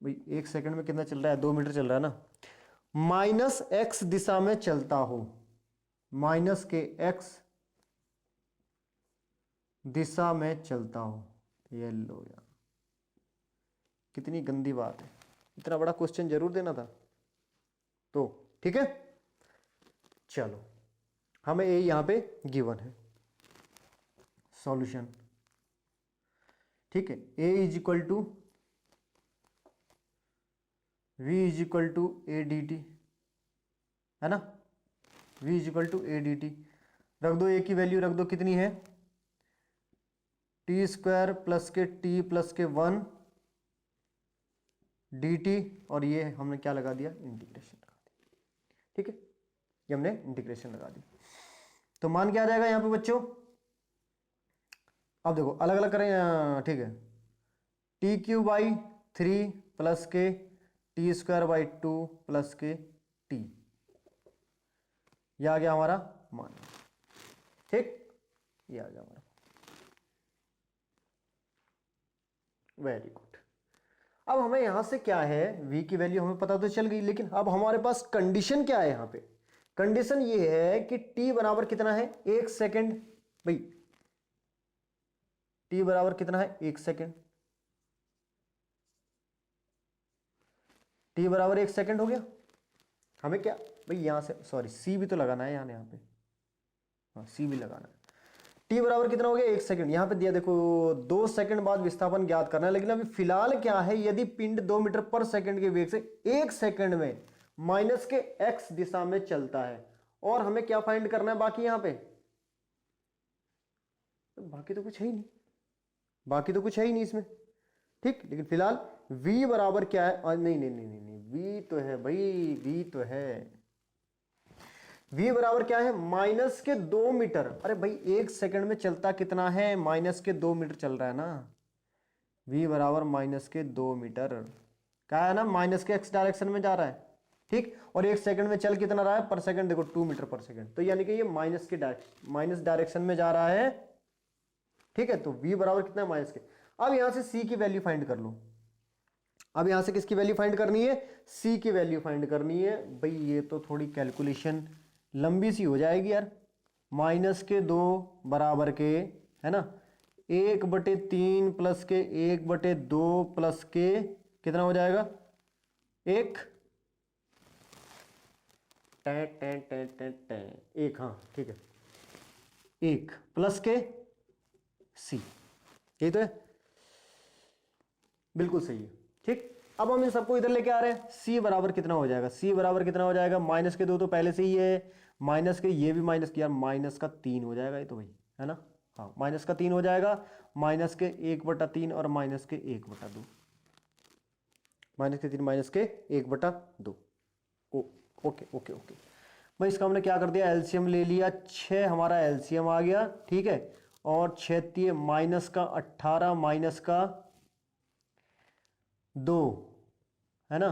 भाई 1 सेकंड में कितना चल रहा है, 2 मीटर चल रहा है ना, माइनस एक्स दिशा में चलता हो, माइनस के एक्स दिशा में चलता हो। ये लो यार, कितनी गंदी बात है, इतना बड़ा क्वेश्चन जरूर देना था। तो ठीक है, चलो हमें ये यहां पे गिवन है सॉल्यूशन। ठीक है, a is equal to v is equal to A D T, है ना, v is equal to A D T. रख दो a की वैल्यू, रख दो कितनी है, टी स्क्वायर प्लस के टी प्लस के 1 डी टी, और ये हमने क्या लगा दिया, इंटीग्रेशन लगा दिया। ठीक है, ये हमने इंटीग्रेशन लगा दी। तो मान क्या आ जाएगा यहाँ पे बच्चों, अब देखो अलग अलग करें। ठीक है, टी क्यू बाई 3 प्लस के टी स्क्वायर बाई 2 प्लस के टी, यह आ गया हमारा मान। ठीक, ये आ गया हमारा, वेरी गुड। अब हमें यहां से क्या है, v की वैल्यू हमें पता तो चल गई, लेकिन अब हमारे पास कंडीशन क्या है। यहां पे कंडीशन ये है कि t बराबर कितना है, 1 सेकंड। भाई t बराबर कितना है, 1 सेकंड। t बराबर 1 सेकंड हो गया। हमें क्या भाई यहां से, सॉरी c भी तो लगाना है यहाँ पे, हाँ c भी लगाना है। t बराबर कितना हो गया, 1 सेकंड। यहां पे दिया देखो 2 सेकंड बाद विस्थापन ज्ञात करना है, लेकिन अभी फिलहाल क्या है, यदि पिंड 2 मीटर पर सेकंड के वेग से 1 सेकंड में माइनस के x दिशा में चलता है, और हमें क्या फाइंड करना है बाकी। यहां पे बाकी तो कुछ है ही नहीं, बाकी तो कुछ है ही नहीं इसमें। ठीक, लेकिन फिलहाल v बराबर क्या है, नहीं नहीं नहीं नहीं नहीं, v तो है भाई, v तो है। v बराबर क्या है, माइनस के 2 मीटर। अरे भाई 1 सेकंड में चलता कितना है, माइनस के 2 मीटर चल रहा है ना। v बराबर माइनस के 2 मीटर, क्या है ना, माइनस के x डायरेक्शन में जा रहा है। ठीक, और 1 सेकंड में चल कितना रहा है पर सेकंड, देखो 2 मीटर पर सेकंड, तो यानी कि ये माइनस डायरेक्शन में जा रहा है। ठीक है, तो v बराबर कितना है, माइनस के। अब यहां से c की वैल्यू फाइंड कर लो। अब यहां से किसकी वैल्यू फाइंड करनी है, c की वैल्यू फाइंड करनी है। भाई ये तो थोड़ी कैलकुलेशन लंबी सी हो जाएगी यार। माइनस के 2 बराबर के, है ना, 1/3 प्लस के 1/2 प्लस के कितना हो जाएगा, 1 1, हाँ ठीक है, 1 प्लस के c, यही तो है, बिल्कुल सही है। ठीक, अब हम इन सबको इधर लेके आ रहे हैं। c बराबर कितना हो जाएगा, c बराबर कितना हो जाएगा, माइनस के 2 तो पहले से ही है, माइनस के ये भी माइनस किया, माइनस का 3 हो जाएगा ये तो भाई, है ना, हाँ माइनस का 3 हो जाएगा, माइनस के 1/3 और माइनस के 1/2, माइनस के 3 माइनस के 1/2। ओके ओके ओके भाई, इसका हमने क्या कर दिया, एलसीएम ले लिया, 6 हमारा एलसीएम आ गया। ठीक है, और 6 माइनस का 18 माइनस का 2, है ना,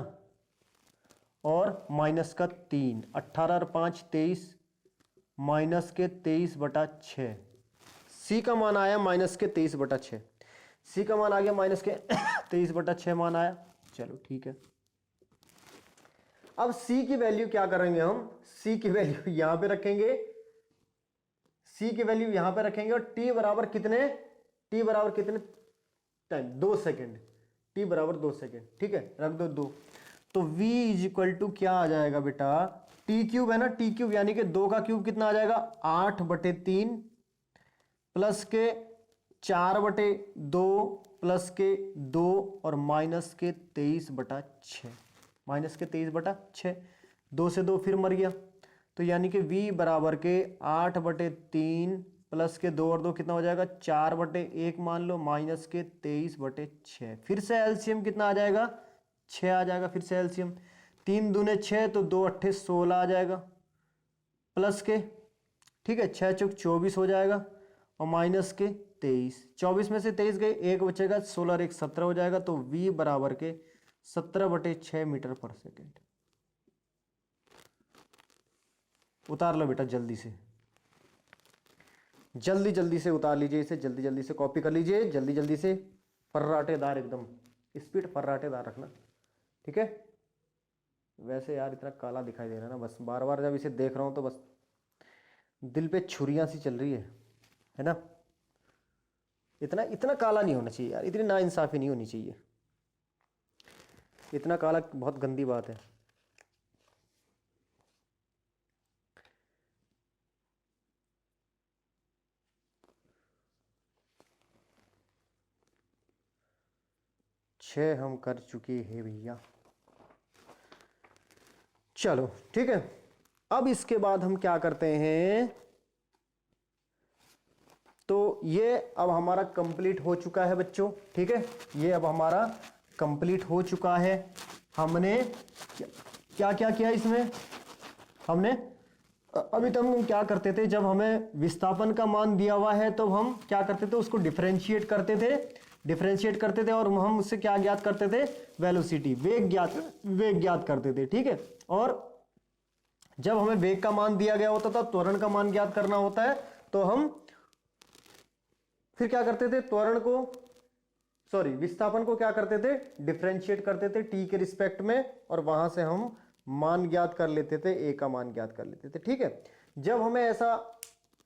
और माइनस का 3, 18 और 5 23, माइनस के 23/6। सी का मान आया माइनस के 23/6, सी का मान आ गया माइनस के 23/6 मान आया। चलो ठीक है, अब सी की वैल्यू क्या करेंगे हम, सी की वैल्यू यहां पे रखेंगे, सी की वैल्यू यहां पे रखेंगे, और टी बराबर कितने, टी बराबर कितने टाइम, 2 सेकेंड, टी बराबर 2 सेकेंड। ठीक है, रख दो 2, तो v इज इक्वल टू क्या आ जाएगा बेटा, टी क्यूब है ना, टी क्यूब यानी कि 2 का क्यूब कितना आ जाएगा, 8/3 प्लस के 4/2 प्लस के 2 और माइनस के 23/6, माइनस के 23/6, 2 से 2 फिर मर गया, तो यानी कि v बराबर के 8/3 प्लस के 2 और 2 कितना हो जाएगा 4/1 मान लो, माइनस के 23/6। फिर से एलसीएम कितना आ जाएगा 6 आ जाएगा। फिर से एलसीएम 3 दूने 6 तो 2 अट्ठे 16 आ जाएगा, प्लस के ठीक है 6 चौक 24 हो जाएगा और माइनस के 23। 24 में से 23 गए, 1 बचेगा, 16 और 1 17 हो जाएगा। तो v बराबर के 17/6 मीटर पर सेकेंड। उतार लो बेटा जल्दी से, जल्दी जल्दी से उतार लीजिए इसे, जल्दी जल्दी से कॉपी कर लीजिए, जल्दी जल्दी से, फर्राटेदार एकदम स्पीड फर्राटेदार रखना, ठीक है। वैसे यार इतना काला दिखाई दे रहा है ना, बस बार बार जब इसे देख रहा हूं तो बस दिल पे छुरियां सी चल रही है ना। इतना इतना काला नहीं होना चाहिए यार, इतनी नाइंसाफी नहीं होनी चाहिए, इतना काला बहुत गंदी बात है। छह हम कर चुके हैं भैया, चलो ठीक है। अब इसके बाद हम क्या करते हैं, तो ये अब हमारा कंप्लीट हो चुका है बच्चों, ठीक है। ये अब हमारा कंप्लीट हो चुका है। हमने क्या क्या किया इसमें, हमने अभी तक हम क्या करते थे, जब हमें विस्थापन का मान दिया हुआ है तो हम क्या करते थे, उसको डिफरेंशिएट करते थे और हम उससे क्या ज्ञात करते थे, वेलोसिटी, वेग ज्ञात करते थे, ठीक है। और जब हमें वेग का मान दिया गया होता था, त्वरण का मान ज्ञात करना होता है, तो हम फिर क्या करते थे, विस्थापन को क्या करते थे, डिफरेंशिएट करते थे टी के रिस्पेक्ट में, और वहां से हम मान ज्ञात कर लेते थे, ए का मान ज्ञात कर लेते थे, ठीक है। जब हमें ऐसा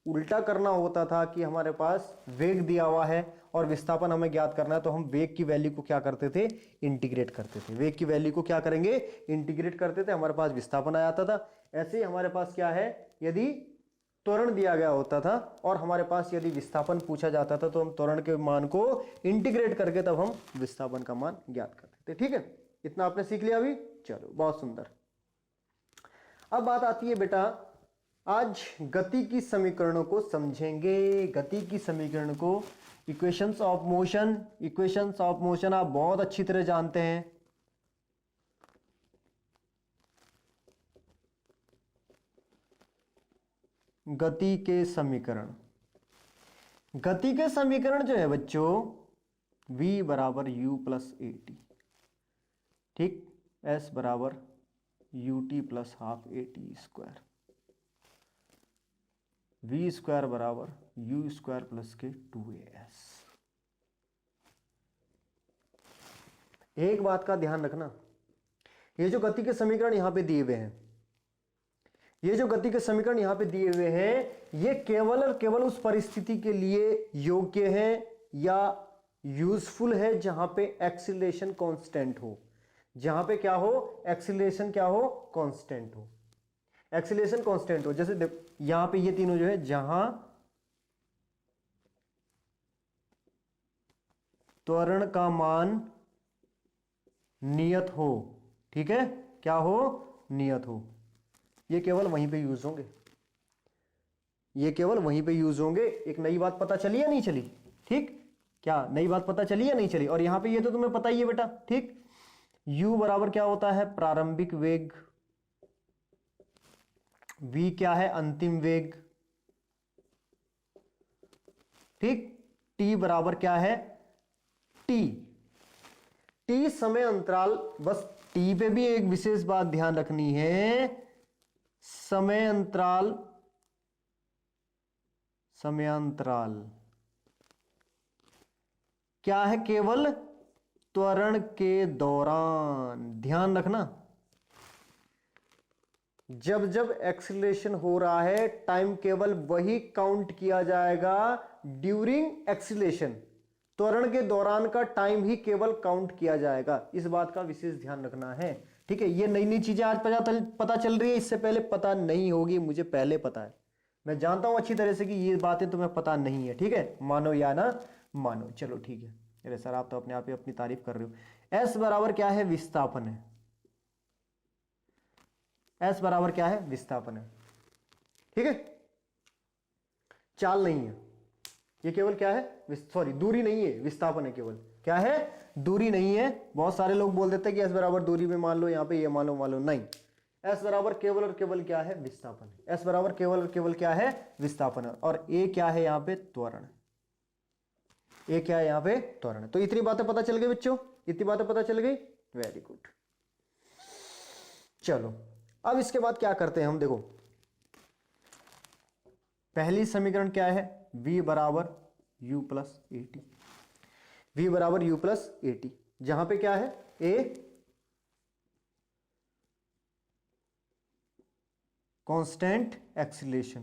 उल्टा करना होता था कि हमारे पास वेग दिया हुआ है और विस्थापन हमें ज्ञात करना है, तो हम वेग की वैल्यू को क्या करते थे, इंटीग्रेट करते थे। वेग की वैल्यू को क्या करेंगे, इंटीग्रेट करते थे, हमारे पास विस्थापन आ जाता था। ऐसे ही हमारे पास क्या है, यदि त्वरण दिया गया होता था और हमारे पास यदि विस्थापन पूछा जाता था, तो हम त्वरण के मान को इंटीग्रेट करके तब हम विस्थापन का मान ज्ञात करते थे, ठीक है। इतना आपने सीख लिया अभी, चलो बहुत सुंदर। अब बात आती है बेटा, आज गति की समीकरणों को समझेंगे। गति की समीकरण को, इक्वेशंस ऑफ मोशन आप बहुत अच्छी तरह जानते हैं। गति के समीकरण जो है बच्चों, v बराबर u प्लस ए टी, ठीक, s बराबर U T plus half A T square, v square बराबर u स्क्वायर प्लस के 2as। एक बात का ध्यान रखना, ये जो गति के समीकरण यहां पे दिए हुए हैं, ये केवल और केवल उस परिस्थिति के लिए योग्य है या यूजफुल है जहां पे एक्सीलरेशन कांस्टेंट हो, जहां पे क्या हो, एक्सीलरेशन क्या हो, कांस्टेंट हो, एक्सीलरेशन कांस्टेंट हो। जैसे यहां पे ये तीनों जो है, जहां त्वरण का मान नियत हो, ठीक है, क्या हो, नियत हो, ये केवल वहीं पे यूज होंगे, एक नई बात पता चली या नहीं चली, ठीक, क्या नई बात पता चली या नहीं चली। और यहां पे ये तो तुम्हें पता ही है बेटा, ठीक, u बराबर क्या होता है, प्रारंभिक वेग, v क्या है, अंतिम वेग, ठीक, t बराबर क्या है, t समय अंतराल। बस t पे भी एक विशेष बात ध्यान रखनी है, समय अंतराल क्या है, केवल त्वरण के दौरान। ध्यान रखना, जब एक्सीलरेशन हो रहा है, टाइम केवल वही काउंट किया जाएगा ड्यूरिंग एक्सीलरेशन, त्वरण के दौरान का टाइम ही केवल काउंट किया जाएगा। इस बात का विशेष ध्यान रखना है, ठीक है। ये नई नई चीजें आज पता चल रही है, इससे पहले पता नहीं होगी, मुझे पहले पता है, मैं जानता हूं अच्छी तरह से कि ये बातें तुम्हें पता नहीं है, ठीक है, मानो या ना मानो, चलो ठीक है। अरे सर आप तो अपने आप ही अपनी तारीफ कर रहे हो। S बराबर क्या है, विस्थापन है, S बराबर क्या है, विस्थापन है, ठीक है। चाल नहीं है, ये केवल क्या है, सॉरी दूरी नहीं है, विस्थापन है केवल। क्या है, दूरी नहीं है। बहुत सारे लोग बोल देते हैं कि एस बराबर दूरी में मान लो, यहाँ पे ये मान लो नहीं, एस बराबर केवल और केवल क्या है, विस्थापन है। एस बराबर केवल और केवल क्या है, विस्थापन है। और ए क्या है यहाँ पे, त्वरण। ए क्या है यहाँ पे, त्वरण। तो इतनी बातें पता चल गई बच्चों, इतनी बातें पता चल गई, वेरी गुड। चलो अब इसके बाद क्या करते हैं हम, देखो पहली समीकरण क्या है, v बराबर u plus A T, v बराबर u प्लस ए टी, जहां पे क्या है, a कांस्टेंट एक्सीलरेशन,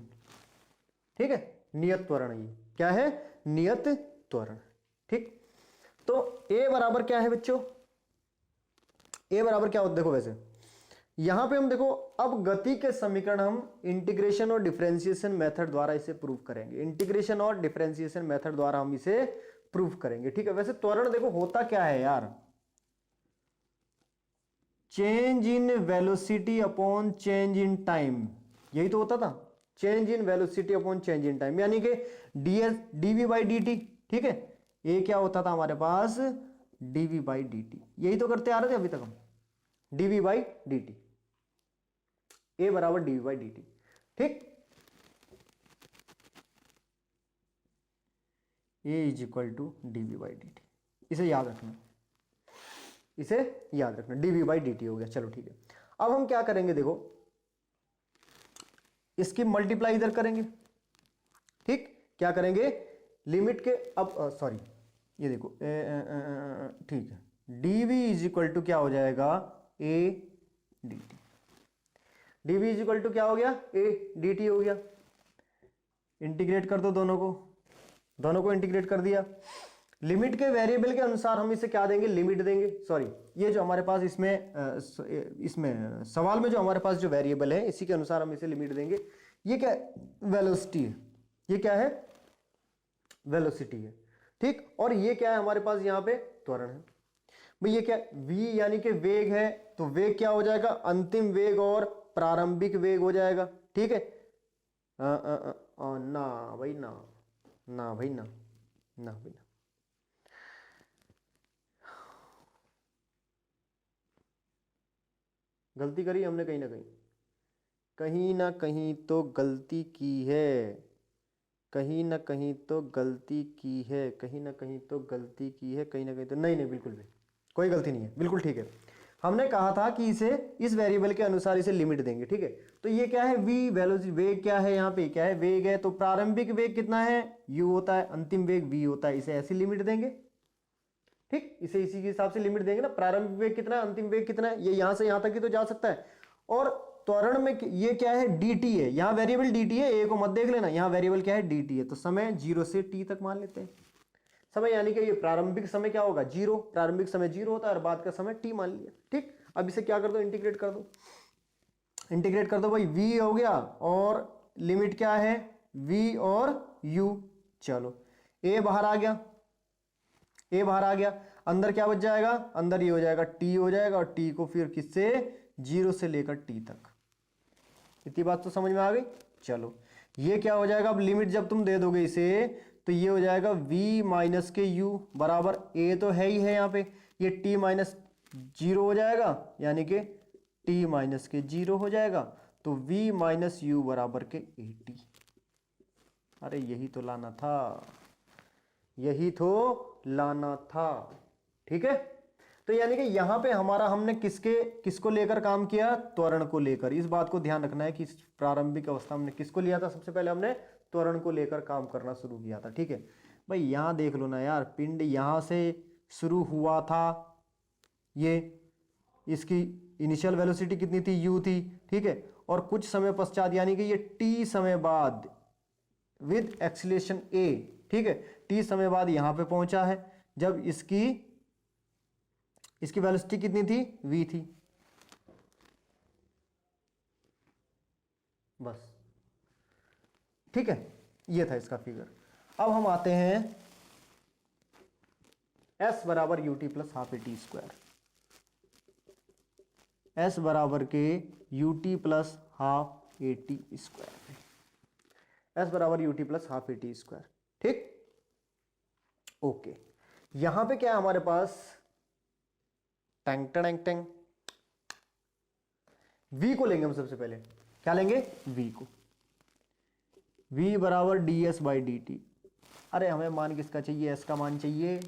ठीक है, नियत त्वरण। ये क्या है, नियत त्वरण, ठीक। तो a बराबर क्या है बच्चों, a बराबर क्या होता है, देखो वैसे यहां पे हम देखो, अब गति के समीकरण हम इंटीग्रेशन और डिफरेंशिएशन मेथड द्वारा इसे प्रूव करेंगे। इंटीग्रेशन और डिफरेंशिएशन मेथड द्वारा हम इसे प्रूव करेंगे, ठीक है। वैसे त्वरण देखो होता क्या है यार, change in velocity upon change in time, यही तो होता था, change in velocity upon change in time, यानी कि डीवी बाई डी टी, ठीक है। ये क्या होता था हमारे पास, डीवी बाई डी टी, यही तो करते आ रहे थे अभी तक हम, DV by D T, A बराबर डीवी बाई डी टी, ठीक। A is equal to DV by D T, इसे याद रखना, इसे याद रखना, डीवी बाई डी टी हो गया। चलो ठीक है, अब हम क्या करेंगे, देखो इसकी मल्टीप्लाई इधर करेंगे, ठीक। क्या करेंगे, लिमिट के, अब सॉरी ये देखो ठीक है, डीवी इज इक्वल टू क्या हो जाएगा, A D T, DV is equal to क्या हो गया, ए डी टी हो गया। इंटीग्रेट कर दो दोनों को इंटीग्रेट कर दिया। लिमिट के वेरिएबल के अनुसार हम इसे क्या देंगे, लिमिट देंगे, सॉरी ये जो हमारे पास इसमें सवाल में जो हमारे पास जो वेरिएबल है, इसी के अनुसार हम इसे लिमिट देंगे। ये क्या है, वेलोसिटी है, ये क्या है, वेलोसिटी है, ठीक। और ये क्या है हमारे पास यहाँ पे, त्वरण है। भाई ये क्या, v यानी कि वेग है, तो वेग क्या हो जाएगा, अंतिम वेग और प्रारंभिक वेग हो जाएगा, ठीक है। ना भाई ना, ना भाई ना, ना भाई ना, गलती करी हमने कहीं ना कहीं, कहीं ना कहीं तो गलती की है, कहीं ना कहीं तो गलती की है, कहीं ना कहीं तो गलती की है, कहीं ना कहीं तो नहीं, नहीं बिल्कुल भी कोई गलती नहीं है, बिल्कुल ठीक है। हमने कहा था कि इसे इस वेरिएबल के अनुसार इसे लिमिट देंगे, ठीक है। तो ये क्या है, v वेलोसिटी, वेग क्या है, यहाँ पे क्या है, वेग है, तो प्रारंभिक वेग कितना है, u होता है, अंतिम वेग v होता है, इसे ऐसी लिमिट देंगे, ठीक। इसे इसी के हिसाब से लिमिट देंगे ना, प्रारंभिक वेग कितना है, अंतिम वेग कितना है, ये यहां से यहां तक ही तो जा सकता है। और त्वरण में ये क्या है, dt है, यहां वेरिएबल dt है, a को मत देख लेना, यहां वेरिएबल क्या है, dt है। तो समय 0 से t तक मान लेते हैं, समय यानी कि ये प्रारंभिक समय क्या होगा, 0, प्रारंभिक समय 0 होता है और बाद का समय t मान लिया, ठीक। अब इसे क्या कर दो, इंटीग्रेट कर दो, इंटीग्रेट कर दो भाई, v हो गया और लिमिट क्या है, v और u। चलो a बाहर आ गया, a बाहर आ गया, अंदर क्या बच जाएगा, अंदर ये हो जाएगा t हो जाएगा, और t को फिर किससे, 0 से लेकर t तक। इतनी बात तो समझ में आ गई। चलो ये क्या हो जाएगा, अब लिमिट जब तुम दे दोगे इसे, तो ये हो जाएगा v माइनस के u बराबर, a तो है ही है यहाँ पे, ये t माइनस 0 हो जाएगा, यानी कि t माइनस के 0 हो जाएगा, तो v माइनस u बराबर के 80। अरे यही तो लाना था, यही तो लाना था, ठीक है। तो यानी कि यहां पे हमारा, हमने किसको लेकर काम किया, त्वरण को लेकर। इस बात को ध्यान रखना है कि प्रारंभिक अवस्था हमने किसको लिया था, सबसे पहले हमने त्वरण को लेकर काम करना शुरू किया था, ठीक है। भाई यहां देख लो ना यार, पिंड यहां से शुरू हुआ था, ये इसकी इनिशियल वेलोसिटी कितनी थी, u थी, ठीक है। और कुछ समय पश्चात यानी कि ये t समय बाद विद एक्सीलरेशन a, ठीक है, t समय बाद यहां पे पहुंचा है, जब इसकी वेलोसिटी कितनी थी, v थी, बस, ठीक है। ये था इसका फिगर। अब हम आते हैं s बराबर U T plus half A T square, s बराबर के U T plus half A T square, S बराबर U T plus half A T square. ठीक, ओके। यहां पे क्या है हमारे पास, टैंग टैंग टैंग, v को लेंगे हम सबसे पहले। क्या लेंगे, v को। v बराबर D S by D T. अरे हमें मान किसका चाहिए, s का मान चाहिए।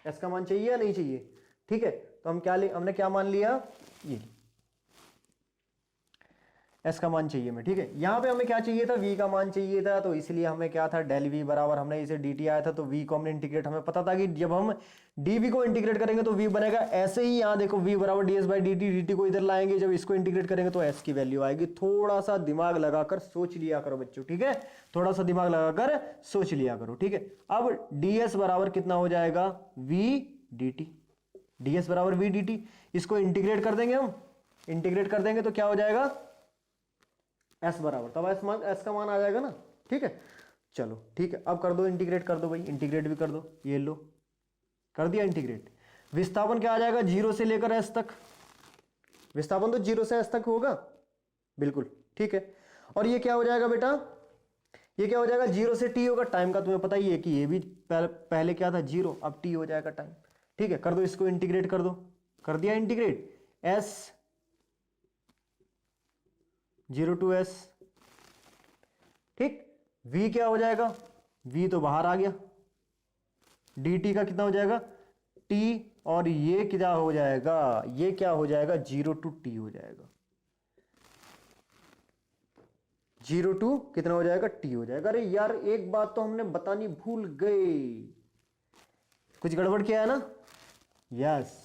s का मान चाहिए या नहीं चाहिए, ठीक है। तो हम क्या हमने क्या मान लिया, ये s का मान चाहिए हमें, ठीक है। यहां पे हमें क्या चाहिए था, v का मान चाहिए था, तो इसलिए हमें क्या था, डेल v बराबर, हमने इसे dt आया था तो v को हमने इंटीग्रेट, हमें पता था कि जब हम dv को इंटीग्रेट करेंगे तो v बनेगा ऐसे ही। यहां देखो v बराबर ds बाई dt, dt को इधर लाएंगे, जब इसको इंटीग्रेट करेंगे तो s की वैल्यू आएगी। थोड़ा सा दिमाग लगाकर सोच लिया करो बच्चों, ठीक है, थोड़ा सा दिमाग लगाकर सोच लिया करो, ठीक है। अब ds बराबर कितना हो जाएगा, v dt, ds बराबर v dt। इसको इंटीग्रेट कर देंगे हम, इंटीग्रेट कर देंगे तो क्या हो जाएगा, s बराबर, तब s का मान आ जाएगा ना, ठीक है। चलो ठीक है, अब कर दो इंटीग्रेट, कर दो भाई, इंटीग्रेट भी कर दो, ये लो कर दिया इंटीग्रेट। विस्थापन क्या आ जाएगा, 0 से लेकर s तक, विस्थापन तो 0 से s तक होगा, बिल्कुल ठीक है। और ये क्या हो जाएगा बेटा, ये क्या हो जाएगा, 0 से t होगा। टाइम का तुम्हें पता ही है कि ये भी पहले क्या था 0, अब t हो जाएगा टाइम, ठीक है। कर दो इसको इंटीग्रेट कर दो, कर दिया इंटीग्रेट, s 0 to s, ठीक। v क्या हो जाएगा, v तो बाहर आ गया, dt का कितना हो जाएगा t, और ये क्या हो जाएगा, ये क्या हो जाएगा, 0 to t हो जाएगा, 0 to कितना हो जाएगा, t हो जाएगा। अरे यार एक बात तो हमने बतानी भूल गए, कुछ गड़बड़ किया है ना, यस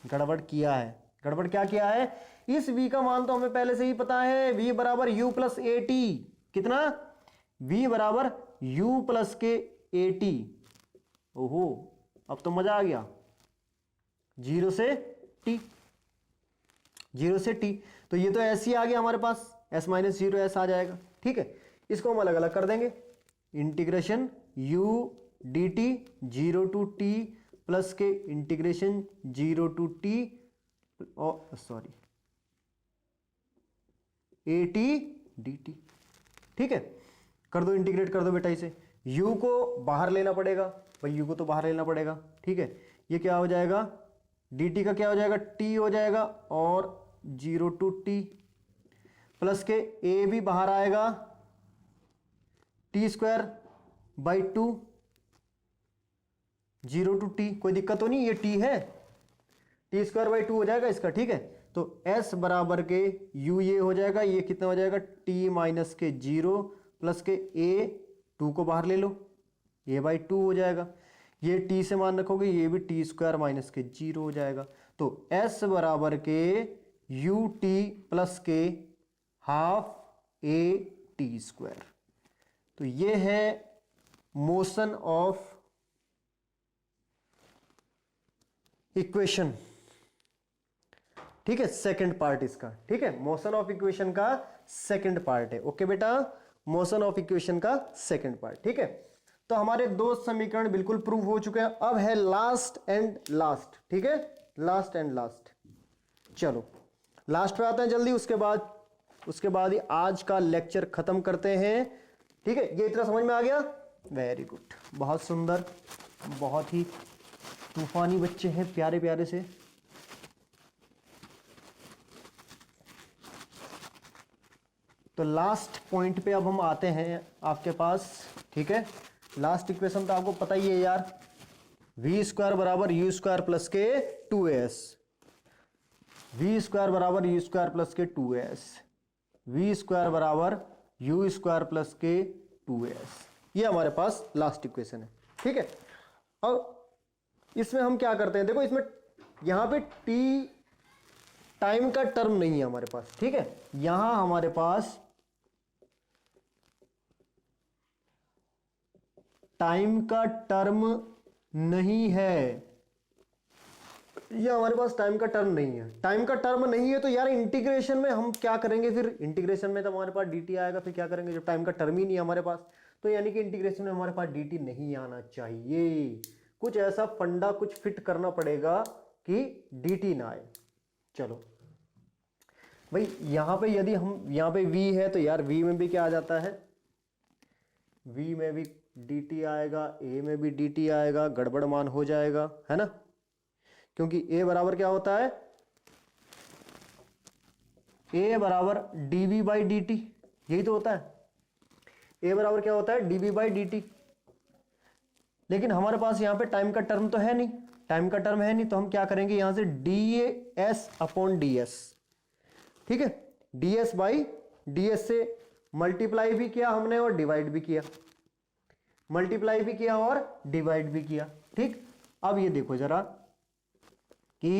गड़बड़ किया है। गड़बड़ क्या किया है, इस v का मान तो हमें पहले से ही पता है, v बराबर u प्लस ए टी, कितना, v बराबर u प्लस के ए टी। ओहो अब तो मजा आ गया, 0 से t, 0 से t, तो ये तो ऐसे ही आ गया हमारे पास, s माइनस 0 s आ जाएगा, ठीक है। इसको हम अलग अलग कर देंगे, integration u dt 0 to t plus के इंटीग्रेशन 0 टू t, और sorry A T D T, ठीक है। कर दो इंटीग्रेट कर दो बेटा इसे, u को बाहर लेना पड़ेगा भाई, u को तो बाहर लेना पड़ेगा, ठीक है। ये क्या हो जाएगा, dt का क्या हो जाएगा, t हो जाएगा, और 0 टू t प्लस के a भी बाहर आएगा, t square by 2, 0 to t, कोई दिक्कत तो नहीं, ये t है, टी स्क्वायर बाई 2 हो जाएगा इसका, ठीक है। तो s बराबर के u ये हो जाएगा, ये कितना हो जाएगा, t माइनस के 0 प्लस के a, 2 को बाहर ले लो, a बाई 2 हो जाएगा, ये t से मान रखोगे, ये भी t स्क्वायर माइनस के 0 हो जाएगा। तो s बराबर के u t प्लस के हाफ a t स्क्वायर। तो ये है मोशन ऑफ इक्वेशन, ठीक है, सेकंड पार्ट इसका, ठीक है, मोशन ऑफ इक्वेशन का सेकंड पार्ट है। ओके बेटा, मोशन ऑफ इक्वेशन का सेकंड पार्ट, ठीक है। तो हमारे दो समीकरण बिल्कुल प्रूव हो चुके हैं, अब है लास्ट एंड लास्ट, ठीक है, लास्ट एंड लास्ट। चलो लास्ट पे आते हैं जल्दी, उसके बाद ही आज का लेक्चर खत्म करते हैं, ठीक है। ये इतना समझ में आ गया, वेरी गुड, बहुत सुंदर, बहुत ही तूफानी बच्चे हैं, प्यारे प्यारे से। तो लास्ट पॉइंट पे अब हम आते हैं आपके पास, ठीक है। लास्ट इक्वेशन तो आपको पता ही है यार, v स्क्वायर बराबर u स्क्वायर प्लस के 2s, v स्क्वायर बराबर u स्क्वायर प्लस के 2s, v स्क्वायर बराबर u स्क्वायर प्लस के 2s, ये हमारे पास लास्ट इक्वेशन है, ठीक है। अब इसमें हम क्या करते हैं, देखो इसमें यहां पे t टाइम का टर्म नहीं है हमारे पास, ठीक है। यहां हमारे पास टाइम का टर्म नहीं है, ये हमारे पास टाइम का टर्म नहीं है। टाइम का टर्म नहीं है तो यार इंटीग्रेशन में हम क्या करेंगे, फिर इंटीग्रेशन में तो हमारे पास dt आएगा, फिर क्या करेंगे जब टाइम का टर्म ही नहीं है हमारे पास, तो यानी कि इंटीग्रेशन में हमारे पास dt नहीं आना चाहिए। कुछ ऐसा फंडा कुछ फिट करना पड़ेगा कि dt ना आए। चलो भाई, यहां पे यदि हम, यहां पे v है तो यार v में भी क्या आ जाता है, v में भी dt आएगा, a में भी dt आएगा, गड़बड़ मान हो जाएगा, है ना, क्योंकि a बराबर क्या होता है, a बराबर dv बाई dt, यही तो होता है, a बराबर क्या होता है, dv बाई dt। लेकिन हमारे पास यहां पे टाइम का टर्म तो है नहीं, टाइम का टर्म है नहीं, तो हम क्या करेंगे यहां से ds अपॉन ds, ठीक है, ds बाई ds से मल्टीप्लाई भी किया हमने और डिवाइड भी किया, मल्टीप्लाई भी किया और डिवाइड भी किया, ठीक। अब ये देखो जरा कि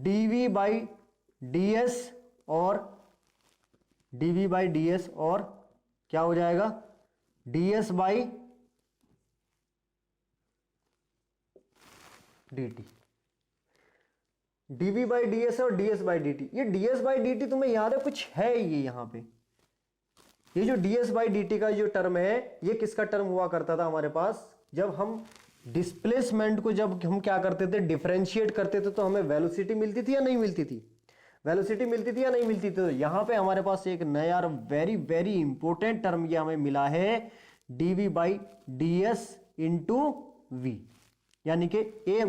dv बाई ds और dv बाई ds और क्या हो जाएगा, ds by dt, dv by ds और ds बाई dt। ये ds बाई dt तुम्हें याद है कुछ है, ये यहां पे ये जो ds बाई dt का जो टर्म है, ये किसका टर्म हुआ करता था हमारे पास, जब हम डिस्प्लेसमेंट को जब हम क्या करते थे, डिफरेंशिएट करते थे, तो हमें वेलोसिटी मिलती थी या नहीं मिलती थी, वेलोसिटी मिलती थी या नहीं मिलती थी। तो यहां पे हमारे पास एक नया और वेरी वेरी इंपॉर्टेंट टर्म ये हमें मिला है, dv by ds into v, यानी कि a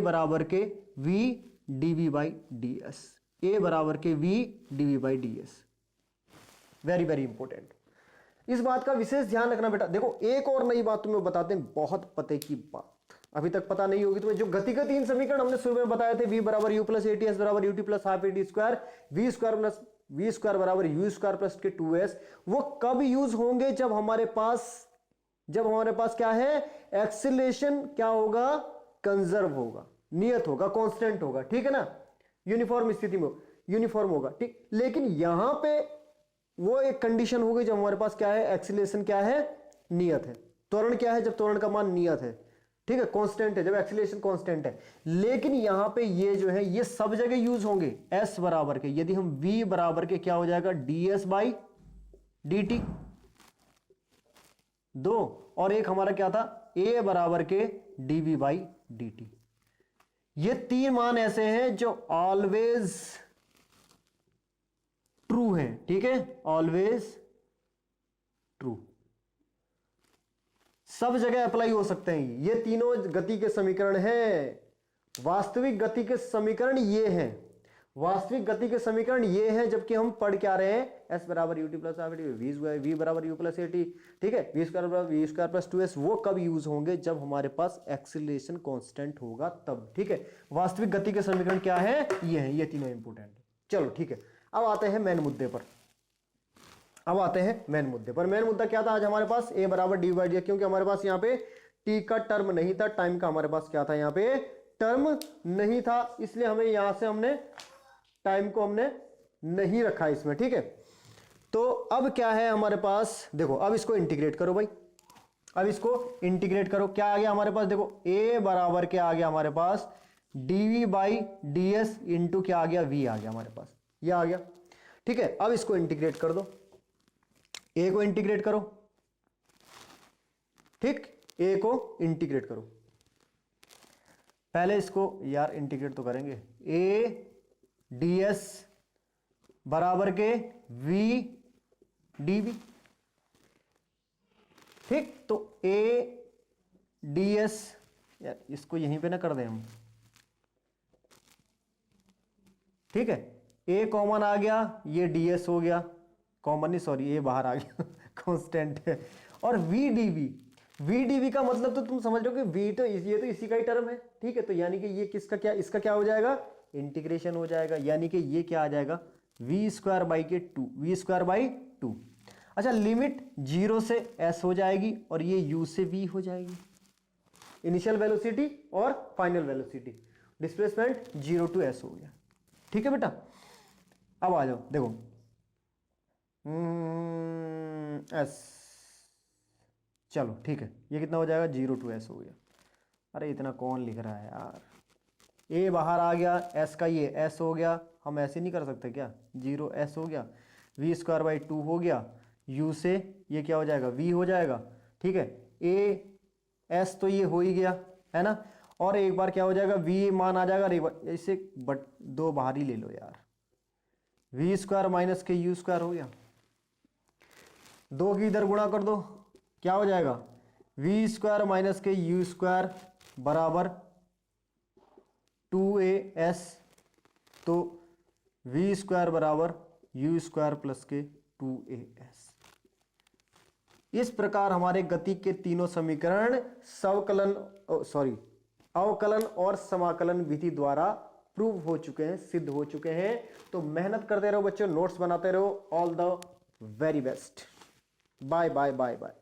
बराबर के v dv by ds, a बराबर के v dv by ds, very very important. इस बात का विशेष ध्यान रखना बेटा। देखो एक और नई बात तुम्हें बताते हैं, बहुत पते की बात, अभी तक पता नहीं होगी तुम्हें। जो गतिगत तीन समीकरण हमने शुरू में बताए थे, v बराबर u प्लस एटी, एस बराबर UT plus half AT square, V square plus V square बराबर यू स्क्वायर प्लस के 2s, वो कब यूज होंगे, जब हमारे पास क्या है, एक्सीलरेशन क्या होगा, कंजर्व होगा, नियत होगा, कांस्टेंट होगा, ठीक है ना, यूनिफॉर्म स्थिति में यूनिफॉर्म होगा, ठीक। लेकिन यहां पे वो एक कंडीशन होगी जब हमारे पास क्या है, एक्सीलरेशन क्या है, नियत है, त्वरण क्या है, जब त्वरण का मान नियत है, ठीक है, कांस्टेंट है, जब एक्सीलरेशन कांस्टेंट है। लेकिन यहां पे ये जो है ये सब जगह यूज होंगे s बराबर के, यदि हम v बराबर के क्या हो जाएगा, ds बाई dt, दो, और एक हमारा क्या था, a बराबर के dv बाई dt। ये तीन मान ऐसे हैं जो ऑलवेज ट्रू है, ठीक है, ऑलवेज ट्रू, सब जगह अप्लाई हो सकते हैं। ये तीनों गति के समीकरण हैं, वास्तविक गति के समीकरण ये हैं, वास्तविक गति के समीकरण ये हैं, जबकि हम पढ़ क्या रहे हैं, s बराबर UT plus half AT, V बराबर यू प्लस एटी, ठीक है, वी स्क्वायर बराबर वी स्क्वायर प्लस 2s, वो कब यूज होंगे, जब हमारे पास एक्सीलरेशन कांस्टेंट होगा तब, ठीक है। वास्तविक गति के समीकरण क्या है, ये हैं, ये तीनों इंपोर्टेंट है। चलो ठीक है, अब आते हैं मेन मुद्दे पर, मेन मुद्दा क्या था आज हमारे पास, a बराबर डी बाई डी, क्योंकि हमारे पास यहाँ पे t का टर्म नहीं था, टाइम का हमारे पास क्या था, यहाँ पे टर्म नहीं था, इसलिए हमें यहां से हमने टाइम को हमने नहीं रखा इसमें, ठीक है। तो अब क्या है हमारे पास, देखो अब इसको इंटीग्रेट करो भाई, अब इसको इंटीग्रेट करो, क्या आ गया हमारे पास, देखो a बराबर क्या आ गया हमारे पास, dv बाई ds इंटू क्या आ गया, v आ गया हमारे पास, ये आ गया, ठीक है। अब इसको इंटीग्रेट कर दो, a को इंटीग्रेट करो, ठीक, a को इंटीग्रेट करो, पहले इसको यार इंटीग्रेट तो करेंगे, a ds बराबर के v dv, ठीक। तो a ds, यार इसको यहीं पे ना कर दें हम, ठीक है, a कॉमन आ गया, ये ds हो गया, कॉमन नहीं सॉरी, a बाहर आ गया कांस्टेंट है, और v dv का मतलब तो तुम समझ रहे हो कि v तो ये तो इसी का ही टर्म है, ठीक है। तो यानी कि ये किसका क्या, इसका क्या हो जाएगा, इंटीग्रेशन हो जाएगा, यानी कि ये क्या आ जाएगा, v स्क्वायर बाई के 2, v स्क्वायर बाई 2। अच्छा, लिमिट 0 से s हो जाएगी और ये u से v हो जाएगी, इनिशियल वेलोसिटी और final velocity, displacement 0 to s हो गया, ठीक है बेटा। अब आ जाओ, देखो s, चलो ठीक है, ये कितना हो जाएगा, 0 टू s हो गया। अरे इतना कौन लिख रहा है यार, a बाहर आ गया, s का ये s हो गया, हम ऐसे नहीं कर सकते क्या, 0 s हो गया, v स्क्वायर बाई 2 हो गया, u से ये क्या हो जाएगा, v हो जाएगा, ठीक है। a s तो ये हो ही गया है ना, और एक बार क्या हो जाएगा, v मान आ जाएगा, एक बार इसे बट दो बाहर ही ले लो यार, v स्क्वायर माइनस के u स्क्वायर हो गया, 2 की इधर गुणा कर दो, क्या हो जाएगा, वी स्क्वायर माइनस के यू स्क्वायर बराबर 2as, तो वी स्क्वायर बराबर यू स्क्वायर प्लस के 2as। इस प्रकार हमारे गति के तीनों समीकरण अवकलन और समाकलन विधि द्वारा प्रूव हो चुके हैं, सिद्ध हो चुके हैं। तो मेहनत करते रहो बच्चों, नोट्स बनाते रहो। All the very best. Bye bye bye bye.